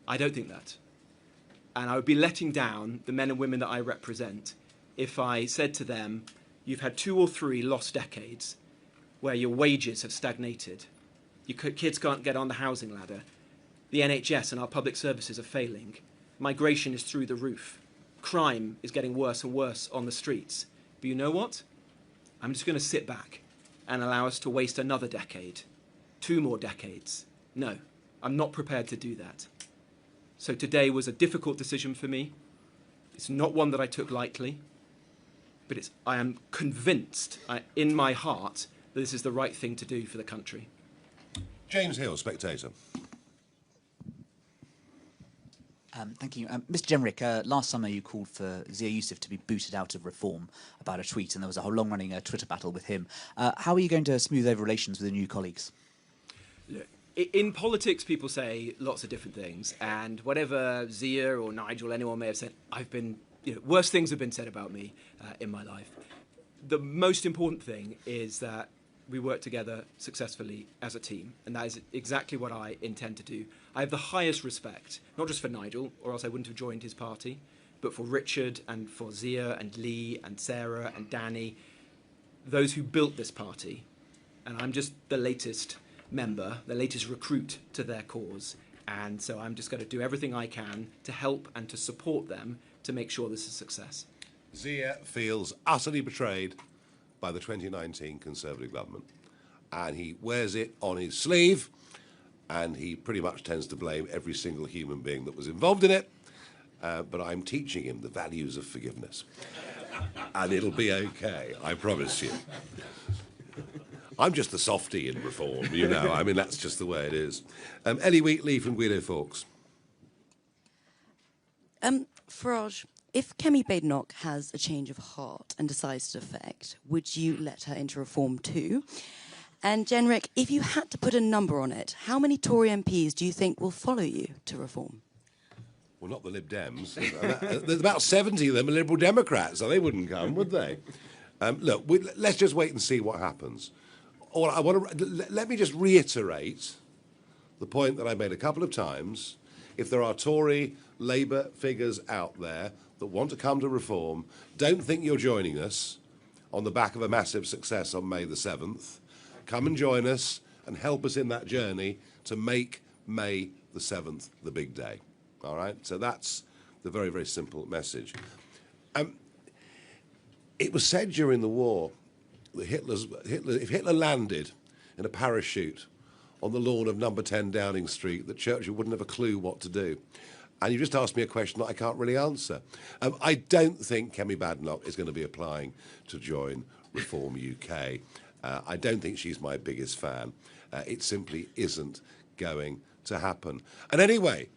I don't think that. And I would be letting down the men and women that I represent if I said to them, you've had 2 or 3 lost decades where your wages have stagnated, your kids can't get on the housing ladder, the NHS and our public services are failing, migration is through the roof, crime is getting worse and worse on the streets. But you know what? I'm just going to sit back and allow us to waste another decade, 2 more decades. No, I'm not prepared to do that. So today was a difficult decision for me. It's not one that I took lightly, but I am convinced in my heart that this is the right thing to do for the country. James Hill, Spectator. Thank you. Mr. Jenrick, last summer you called for Zia Youssef to be booted out of Reform about a tweet, and there was a whole long-running Twitter battle with him. How are you going to smooth over relations with the new colleagues? In politics, people say lots of different things, and whatever Zia or Nigel, anyone may have said, worse things have been said about me in my life. The most important thing is that we work together successfully as a team, and that is exactly what I intend to do. I have the highest respect, not just for Nigel, or else I wouldn't have joined his party, but for Richard and for Zia and Lee and Sarah and Danny, those who built this party. And I'm just the latest member, the latest recruit to their cause. And so I'm just going to do everything I can to help and to support them to make sure this is a success. Zia feels utterly betrayed by the 2019 Conservative government, and he wears it on his sleeve, and he pretty much tends to blame every single human being that was involved in it, but I'm teaching him the values of forgiveness, and it'll be okay, I promise you. I'm just the softie in Reform, you know, I mean, that's just the way it is. Ellie Wheatley from Guido Fawkes. Farage, if Kemi Badenoch has a change of heart and decides to defect, would you let her into Reform too? And Jenrick, if you had to put a number on it, how many Tory MPs do you think will follow you to Reform? Well, not the Lib Dems. There's about 70 of them are Liberal Democrats, so they wouldn't come, would they? Look, let's just wait and see what happens. Let me just reiterate the point that I made a couple of times. If there are Tory, Labour figures out there that want to come to Reform, don't think you're joining us on the back of a massive success on May the 7th. Come and join us and help us in that journey to make May the 7th the big day. All right? So that's the very, very simple message. It was said during the war that if Hitler landed in a parachute on the lawn of number 10 Downing Street, that Churchill wouldn't have a clue what to do. And you just asked me a question that I can't really answer. I don't think Kemi Badenoch is going to be applying to join Reform UK. I don't think she's my biggest fan. It simply isn't going to happen. And anyway,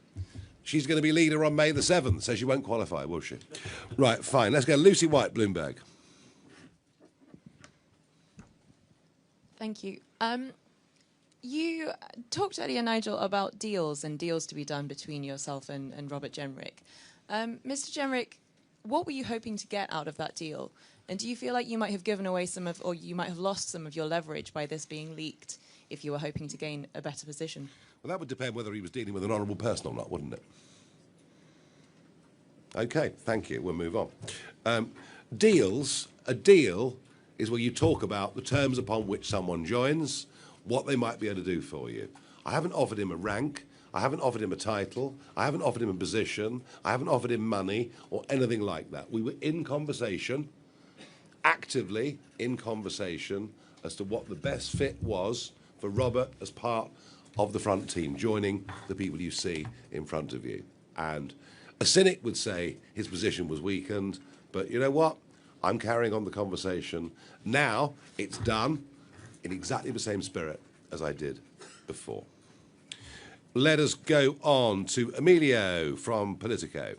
she's going to be leader on May the 7th, so she won't qualify, will she? Right, fine. Let's go. Lucy White, Bloomberg. Thank you. You talked earlier, Nigel, about deals and deals to be done between yourself and Robert Jenrick. Mr. Jenrick, what were you hoping to get out of that deal? And do you feel like you might have given away or you might have lost some of your leverage by this being leaked if you were hoping to gain a better position? Well, that would depend whether he was dealing with an honourable person or not, wouldn't it? OK, thank you. We'll move on. A deal is where you talk about the terms upon which someone joins, what they might be able to do for you. I haven't offered him a rank, I haven't offered him a title, I haven't offered him a position, I haven't offered him money or anything like that. We were in conversation, actively in conversation, as to what the best fit was for Robert as part of the front team, joining the people you see in front of you. And a cynic would say his position was weakened, but you know what? I'm carrying on the conversation. Now it's done in exactly the same spirit as I did before. Let us go on to Emilio from Politico.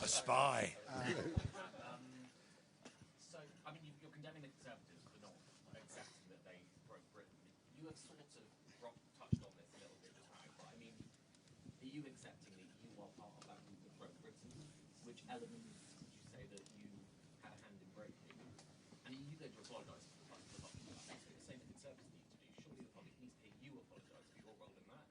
A spy. So, I mean, you're condemning the Conservatives for not accepting that they broke Britain. You have sort of touched on this a little bit just now, but I mean, are you accepting that you are part of that group that broke Britain? Which elements would you say that you had a hand in breaking? And are you going to apologise for the public? That's the same the Conservatives need to do. Surely the public needs to hear you apologise for your role in that.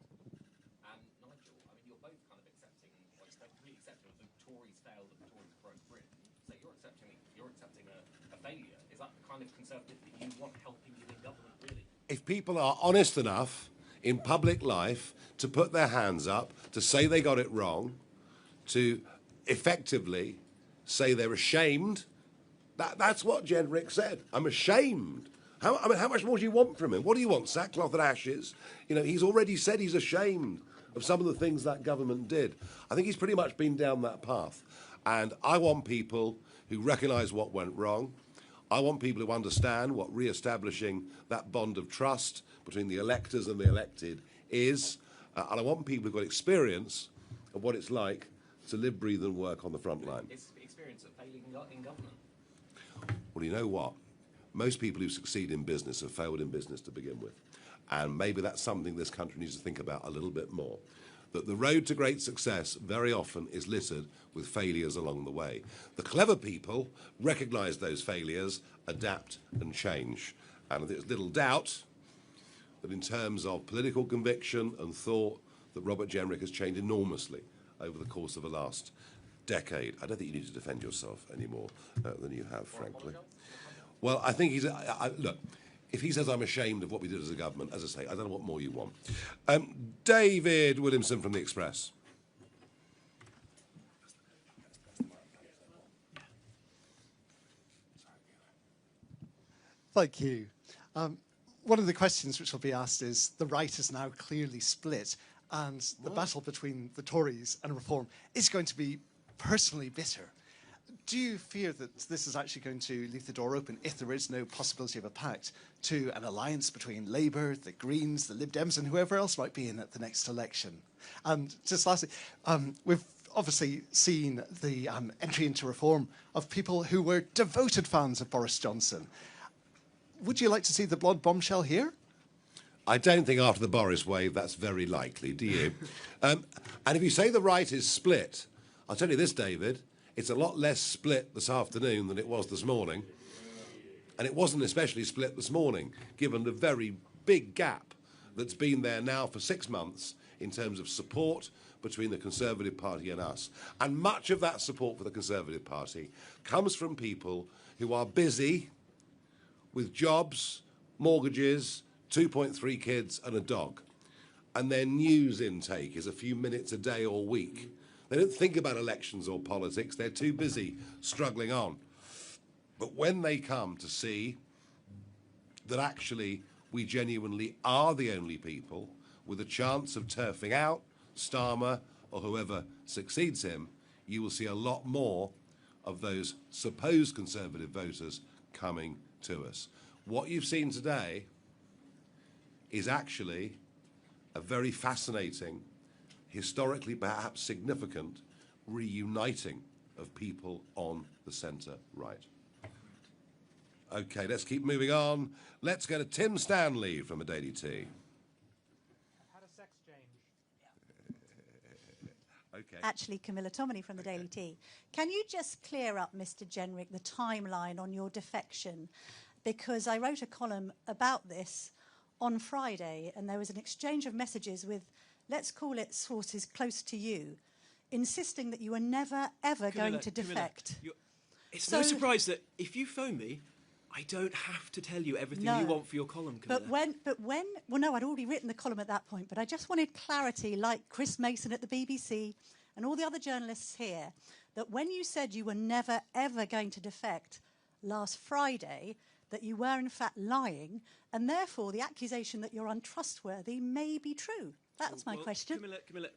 And Nigel, I mean, you're both kind of accepting, well, you're completely accepting that the Tories failed and the Tories broke Britain. So you're accepting a failure. Is that the kind of Conservative that you want helping you in government, really? If people are honest enough in public life to put their hands up, to say they got it wrong, to effectively say they're ashamed, that's what Jenrick said. I'm ashamed. How much more do you want from him? What do you want, sackcloth and ashes? You know, he's already said he's ashamed of some of the things that government did. I think he's pretty much been down that path. And I want people who recognise what went wrong. I want people who understand what re-establishing that bond of trust between the electors and the elected is, and I want people who've got experience of what it's like to live, breathe and work on the front line. It's experience of failing in government. Well, you know what? Most people who succeed in business have failed in business to begin with. And maybe that's something this country needs to think about a little bit more. That the road to great success very often is littered with failures along the way. The clever people recognise those failures, adapt and change. And there's little doubt that in terms of political conviction and thought, that Robert Jenrick has changed enormously over the course of the last decade. I don't think you need to defend yourself any more than you have, frankly. Well, I think he's... look, if he says I'm ashamed of what we did as a government, as I say, I don't know what more you want. David Williamson from The Express. Thank you. One of the questions which will be asked is, the right is now clearly split, and the battle between the Tories and Reform is going to be personally bitter. Do you fear that this is actually going to leave the door open, if there is no possibility of a pact, to an alliance between Labour, the Greens, the Lib Dems and whoever else might be in at the next election? And just lastly, we've obviously seen the entry into Reform of people who were devoted fans of Boris Johnson. Would you like to see the blonde bombshell here? I don't think after the Boris wave that's very likely, do you? And if you say the right is split, I'll tell you this, David, it's a lot less split this afternoon than it was this morning. And it wasn't especially split this morning, given the very big gap that's been there now for 6 months in terms of support between the Conservative Party and us. And much of that support for the Conservative Party comes from people who are busy with jobs, mortgages, 2.3 kids and a dog. And their news intake is a few minutes a day or week. They don't think about elections or politics. They're too busy struggling on. But when they come to see that actually we genuinely are the only people with a chance of turfing out Starmer or whoever succeeds him, you will see a lot more of those supposed Conservative voters coming to us. What you've seen today is actually a very fascinating, historically perhaps significant, reuniting of people on the centre-right. OK, let's keep moving on. Let's go to Tim Stanley from the Daily Tea. I've had a sex change. OK. Actually, Camilla Tominey from the Daily Tea. Can you just clear up, Mr. Jenrick, the timeline on your defection? Because I wrote a column about this on Friday, and there was an exchange of messages with, let's call it sources close to you, insisting that you were never, ever going to defect. It's no surprise that if you phone me, I don't have to tell you everything you want for your column, Camilla. Well, no, I'd already written the column at that point, but I just wanted clarity, like Chris Mason at the BBC and all the other journalists here, that when you said you were never, ever going to defect last Friday, that you were in fact lying, and therefore the accusation that you're untrustworthy may be true. That's my question. Camilla,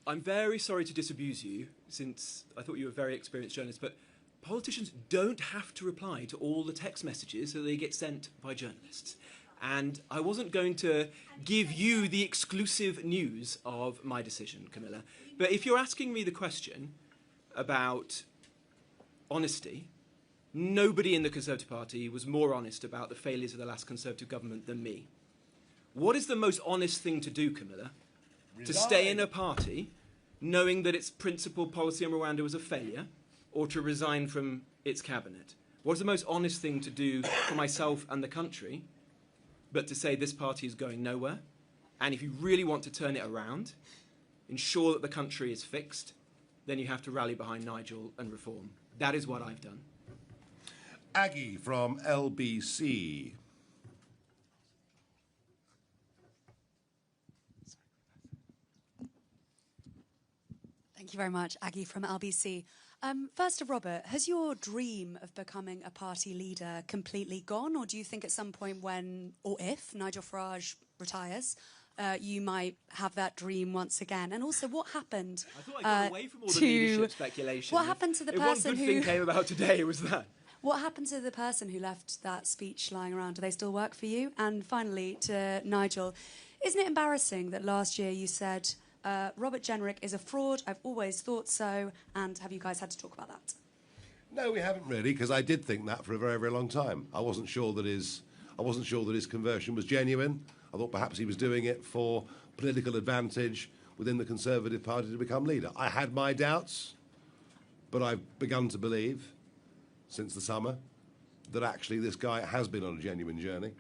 I'm very sorry to disabuse you, since I thought you were a very experienced journalist, but politicians don't have to reply to all the text messages that they get sent by journalists. And I wasn't going to give you the exclusive news of my decision, Camilla. But if you're asking me the question about honesty, nobody in the Conservative Party was more honest about the failures of the last Conservative government than me. What is the most honest thing to do, Camilla? Resign. To stay in a party knowing that its principal policy on Rwanda was a failure, or to resign from its cabinet? What's the most honest thing to do for myself and the country but to say this party is going nowhere? And if you really want to turn it around, ensure that the country is fixed, then you have to rally behind Nigel and Reform. That is what I've done. Aggie from LBC. Thank you very much, Aggie from LBC. First to Robert, has your dream of becoming a party leader completely gone, or do you think at some point when, or if, Nigel Farage retires, you might have that dream once again? And also, what happened I thought I got away from all the leadership speculation. What happened to the person who... One good thing came about today was that. What happened to the person who left that speech lying around? Do they still work for you? And finally, to Nigel, Isn't it embarrassing that last year you said Robert Jenrick is a fraud? I've always thought so. And have you guys had to talk about that? No, we haven't really, because I did think that for a very, very long time. I wasn't sure that his conversion was genuine. I thought perhaps he was doing it for political advantage within the Conservative Party to become leader. I had my doubts, but I've begun to believe since the summer that actually this guy has been on a genuine journey,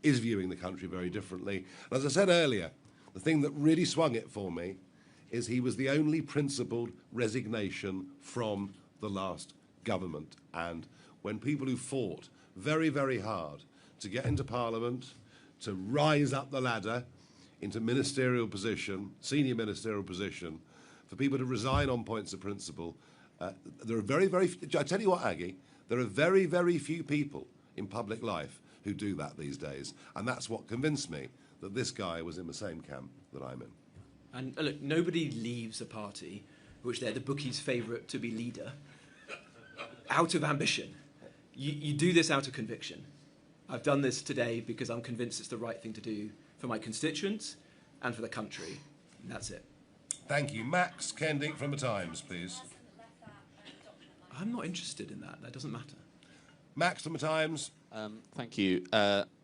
is viewing the country very differently. And as I said earlier, the thing that really swung it for me is he was the only principled resignation from the last government. And when people who fought very, very hard to get into Parliament, to rise up the ladder into ministerial position, senior ministerial position, for people to resign on points of principle, there are very, very few, I tell you what, Aggie, there are very, very few people in public life who do that these days. And that's what convinced me that this guy was in the same camp that I'm in. And look, nobody leaves a party which they're the bookies' favourite to be leader out of ambition. You do this out of conviction. I've done this today because I'm convinced it's the right thing to do for my constituents and for the country. And that's it. Thank you. Max Kendick from The Times, please. I'm not interested in that. That doesn't matter. Max from The Times. Thank you,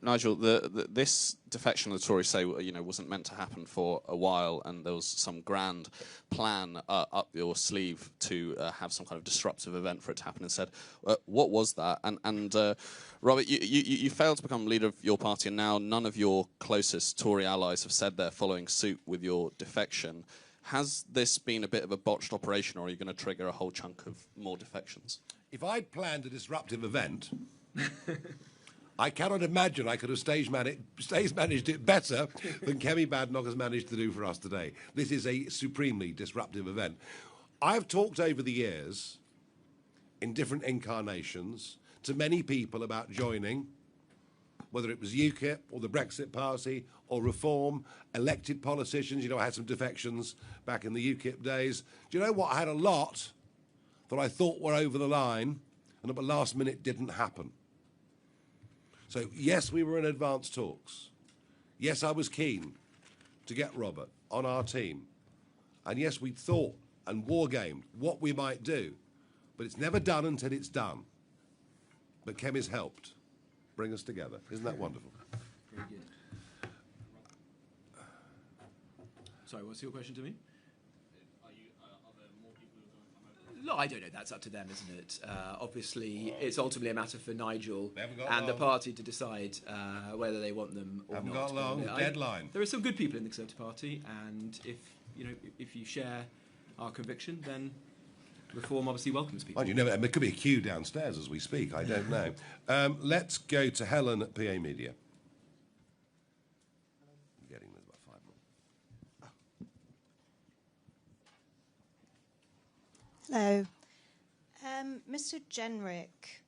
Nigel. This defection, the Tories say, wasn't meant to happen for a while, and there was some grand plan up your sleeve to have some kind of disruptive event for it to happen. Instead, what was that? And Robert, you failed to become leader of your party, and now none of your closest Tory allies have said they're following suit with your defection. Has this been a bit of a botched operation, or are you going to trigger a whole chunk of more defections? If I'd planned a disruptive event, I cannot imagine I could have stage managed it better than Kemi Badenoch has managed to do for us today. This is a supremely disruptive event. I've talked over the years, in different incarnations, to many people about joining, whether it was UKIP or the Brexit Party or Reform, elected politicians. I had some defections back in the UKIP days. Do you know what? I had a lot that I thought were over the line and at the last minute didn't happen. So, yes, we were in advanced talks. Yes, I was keen to get Robert on our team. And yes, we thought and wargamed what we might do. But it's never done until it's done. But Kemi's helped bring us together. Isn't that wonderful? Very good. Sorry, what's your question to me? No, I don't know. That's up to them, isn't it? Obviously, it's ultimately a matter for Nigel and the party to decide whether they want them or not. Haven't got long. Deadline. There are some good people in the Conservative Party, and if you share our conviction, then Reform obviously welcomes people. You never. There could be a queue downstairs as we speak. I don't know. Let's go to Helen at PA Media. Getting there's about 5 more. Hello. Mr. Jenrick,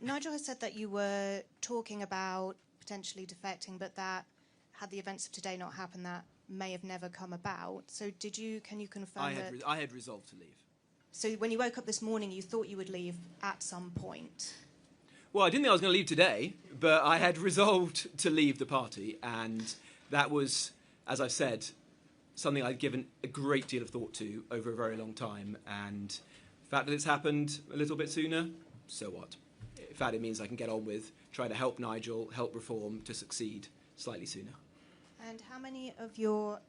Nigel has said that you were talking about potentially defecting, but that had the events of today not happened, that may have never come about. So can you confirm I had resolved to leave. So when you woke up this morning, you thought you would leave at some point? Well, I didn't think I was going to leave today, but I had resolved to leave the party, and that was, as I've said, something I'd given a great deal of thought to over a very long time, and the fact that it's happened a little bit sooner, so what? In fact, it means I can get on with trying to help Nigel, help Reform to succeed slightly sooner. And how many of your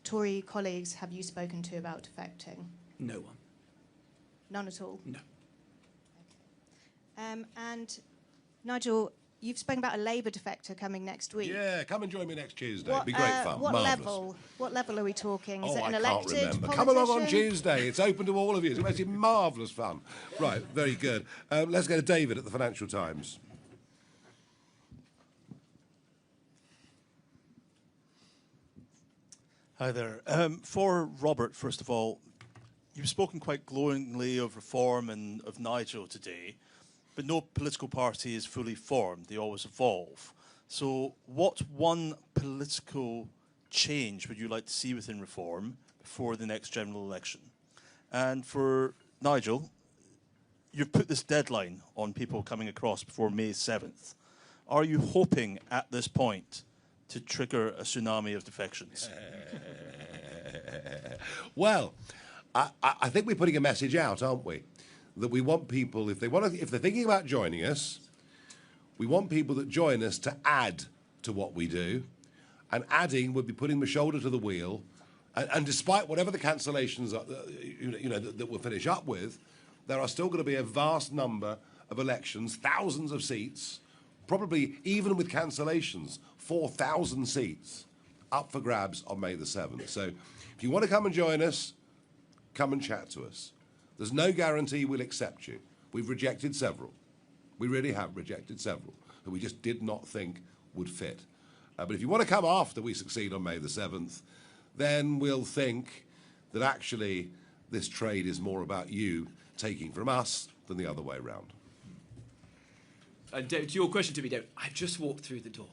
Tory colleagues have you spoken to about defecting? No one. None at all? No. Okay. And Nigel, you've spoken about a Labour defector coming next week. Yeah, come and join me next Tuesday. It'd be great fun. What Marvellous. What level are we talking? Is it an I elected can't remember. politician? Come along on Tuesday. It's open to all of you. It's actually marvellous fun. Right, very good. Let's go to David at the Financial Times. Hi there. For Robert, first of all, you've spoken quite glowingly of Reform and of Nigel today, but no political party is fully formed. They always evolve. So what one political change would you like to see within Reform before the next general election? And for Nigel, you've put this deadline on people coming across before May 7th. Are you hoping at this point to trigger a tsunami of defections? Well, I think we're putting a message out, aren't we? That we want people, if they're thinking about joining us, we want people that join us to add to what we do, and adding would be putting the shoulder to the wheel. And despite whatever the cancellations are, that we'll finish up with, there are still going to be a vast number of elections, thousands of seats, probably even with cancellations, 4,000 seats up for grabs on May the 7th. So if you want to come and join us, come and chat to us. There's no guarantee we'll accept you. We've rejected several. We really have rejected several that we just did not think would fit. But if you want to come after we succeed on May the 7th, then we'll think that actually this trade is more about you taking from us than the other way around. And to your question to me, David, I've just walked through the door.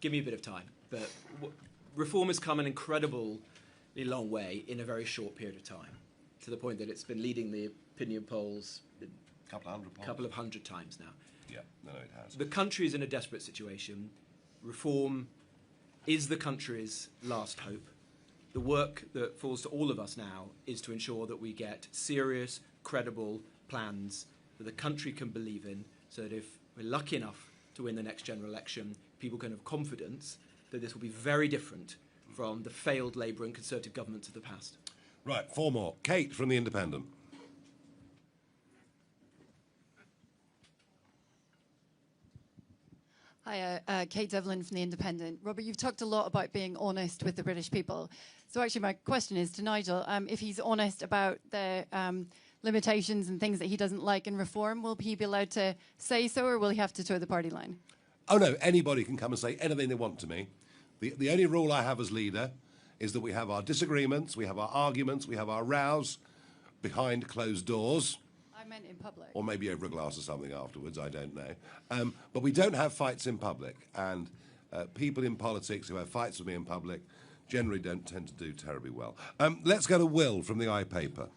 Give me a bit of time. But reform has come an incredibly long way in a very short period of time, to the point that it's been leading the opinion polls a couple of hundred times now. Yeah, no, it has. The country is in a desperate situation. Reform is the country's last hope. The work that falls to all of us now is to ensure that we get serious, credible plans that the country can believe in, so that if we're lucky enough to win the next general election, people can have confidence that this will be very different from the failed Labour and Conservative governments of the past. Right, 4 more. Kate from The Independent. Hi, Kate Devlin from The Independent. Robert, you've talked a lot about being honest with the British people. So actually my question is to Nigel, if he's honest about the limitations and things that he doesn't like in reform, will he be allowed to say so, or will he have to toe the party line? Oh no, anybody can come and say anything they want to me. The only rule I have as leader is that we have our disagreements, we have our arguments, we have our rows behind closed doors. I meant in public. Or maybe over a glass or something afterwards, I don't know. But we don't have fights in public, and people in politics who have fights with me in public generally don't tend to do terribly well. Let's go to Will from the iPaper.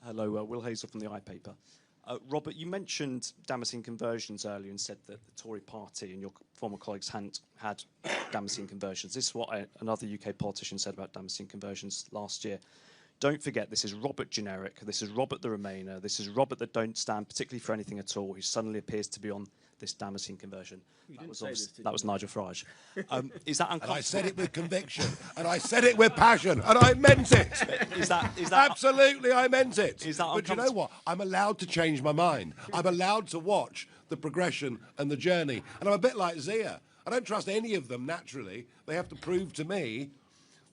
Hello, Will Hazel from the iPaper. Robert, you mentioned Damascene conversions earlier and said that the Tory party and your former colleagues hadn't had Damascene conversions. This is what another UK politician said about Damascene conversions last year. Don't forget, this is Robert generic, this is Robert the Remainer, this is Robert that don't stand particularly for anything at all, who suddenly appears to be on this Damascene conversion. That was Nigel Farage. Is that uncomfortable? And I said it with conviction, and I said it with passion, and I meant it. Is that Absolutely, I meant it. Is that but you know what? I'm allowed to change my mind. I'm allowed to watch the progression and the journey. And I'm a bit like Zia. I don't trust any of them naturally. They have to prove to me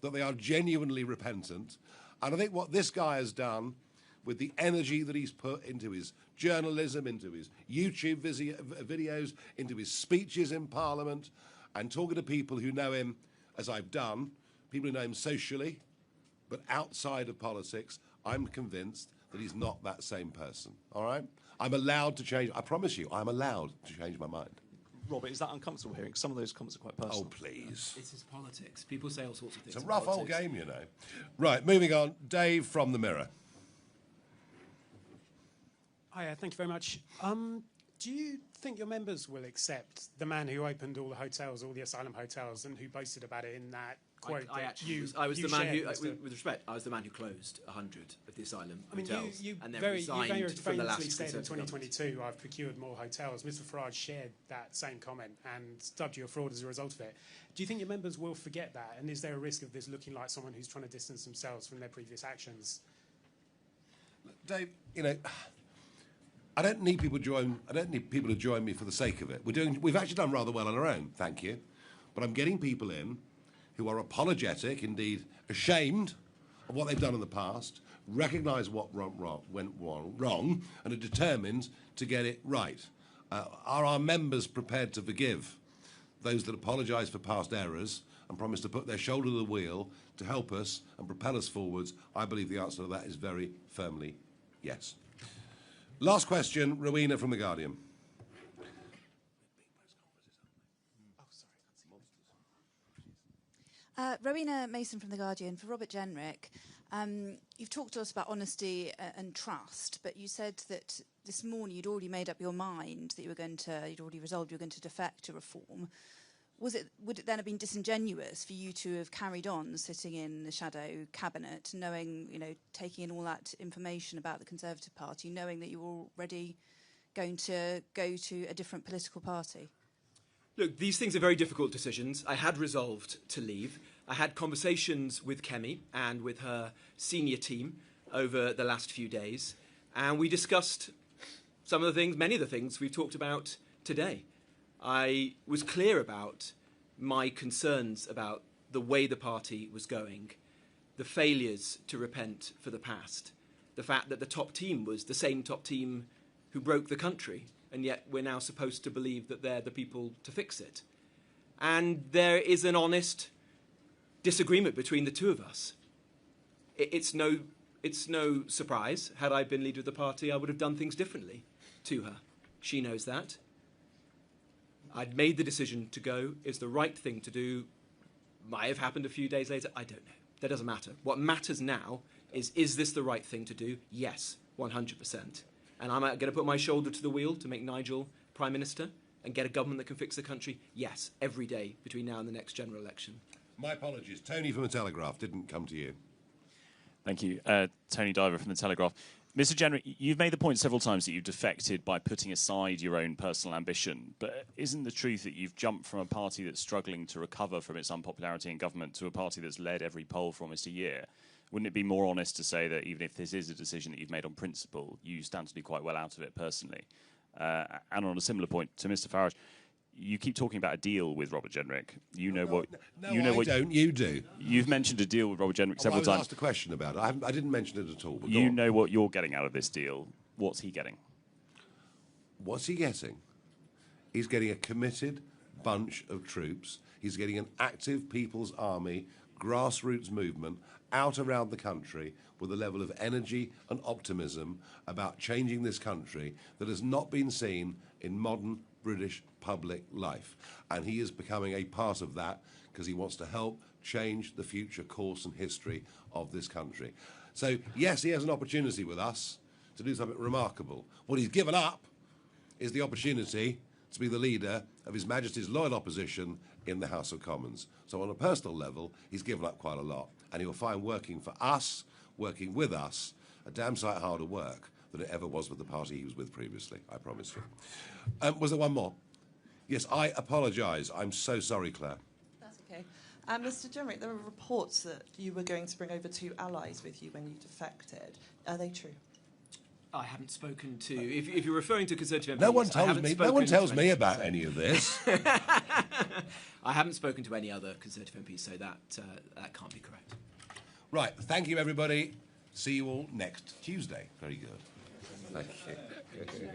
that they are genuinely repentant. And I think what this guy has done, with the energy that he's put into his journalism, into his YouTube videos, into his speeches in Parliament, and talking to people who know him, as I've done, people who know him socially, but outside of politics, I'm convinced that he's not that same person, all right? I'm allowed to change, I promise you, I'm allowed to change my mind. Robert, is that uncomfortable hearing? Some of those comments are quite personal. Oh, please. This is politics. People say all sorts of things. It's a rough old game, you know. Right, moving on. Dave from The Mirror. Hi, thank you very much. Do you think your members will accept the man who opened all the hotels, all the asylum hotels, and who boasted about it in that quote? I was the man who, with respect, I was the man who closed 100 of the asylum hotels, and then resigned from the last said in Conservative 2022, I've procured more hotels. Mr. Farage shared that same comment and dubbed you a fraud as a result of it. Do you think your members will forget that? And is there a risk of this looking like someone who's trying to distance themselves from their previous actions? Dave, you know, I don't need people to join me for the sake of it. We've actually done rather well on our own, thank you. But I'm getting people in who are apologetic, indeed ashamed of what they've done in the past, recognise what went wrong, and are determined to get it right. Are our members prepared to forgive those that apologise for past errors and promise to put their shoulder to the wheel to help us and propel us forwards? I believe the answer to that is very firmly yes. Last question, Rowena from The Guardian. Rowena Mason from The Guardian. For Robert Jenrick, you've talked to us about honesty and trust, but you said that this morning you'd already made up your mind that you'd already resolved you were going to defect to reform. Would it then have been disingenuous for you to have carried on sitting in the shadow cabinet, knowing, taking in all that information about the Conservative Party, knowing that you were already going to go to a different political party? Look, these things are very difficult decisions. I had resolved to leave. I had conversations with Kemi and with her senior team over the last few days, and we discussed many of the things we've talked about today. I was clear about my concerns about the way the party was going, the failures to repent for the past, the fact that the top team was the same top team who broke the country, and yet we're now supposed to believe that they're the people to fix it. And there is an honest disagreement between the two of us. It's no surprise. Had I been leader of the party, I would have done things differently to her. She knows that. I'd made the decision to go. It's the right thing to do. Might have happened a few days later. I don't know. That doesn't matter. What matters now is this the right thing to do? Yes, 100%. And I'm going to put my shoulder to the wheel to make Nigel Prime Minister and get a government that can fix the country? Yes, every day between now and the next general election. My apologies. Tony from The Telegraph didn't come to you. Thank you. Tony Diver from The Telegraph. Mr. Jenrick, you've made the point several times that you've defected by putting aside your own personal ambition, but isn't the truth that you've jumped from a party that's struggling to recover from its unpopularity in government to a party that's led every poll for almost a year? Wouldn't it be more honest to say that even if this is a decision that you've made on principle, you stand to do quite well out of it personally? And on a similar point to Mr. Farage, you keep talking about a deal with Robert Jenrick. You don't. You do. You've mentioned a deal with Robert Jenrick several times. I was asked a question about it. I didn't mention it at all. But You know what you're getting out of this deal. What's he getting? What's he getting? He's getting a committed bunch of troops. He's getting an active people's army, grassroots movement out around the country with a level of energy and optimism about changing this country that has not been seen in modern British public life. And he is becoming a part of that because he wants to help change the future course and history of this country. So, yes, he has an opportunity with us to do something remarkable. What he's given up is the opportunity to be the leader of His Majesty's loyal opposition in the House of Commons. So on a personal level, he's given up quite a lot. And he'll find working for us, working with us, a damn sight harder work than it ever was with the party he was with previously, I promise you. Was there one more? Yes, I apologise. I'm so sorry, Claire. That's okay. Mr. Jenrick, there were reports that you were going to bring over 2 allies with you when you defected. Are they true? I haven't spoken to... If you're referring to Conservative MPs... No one tells me about any of this. I haven't spoken to any other Conservative MPs, so that can't be correct. Right, thank you, everybody. See you all next Tuesday. Very good. Thank you.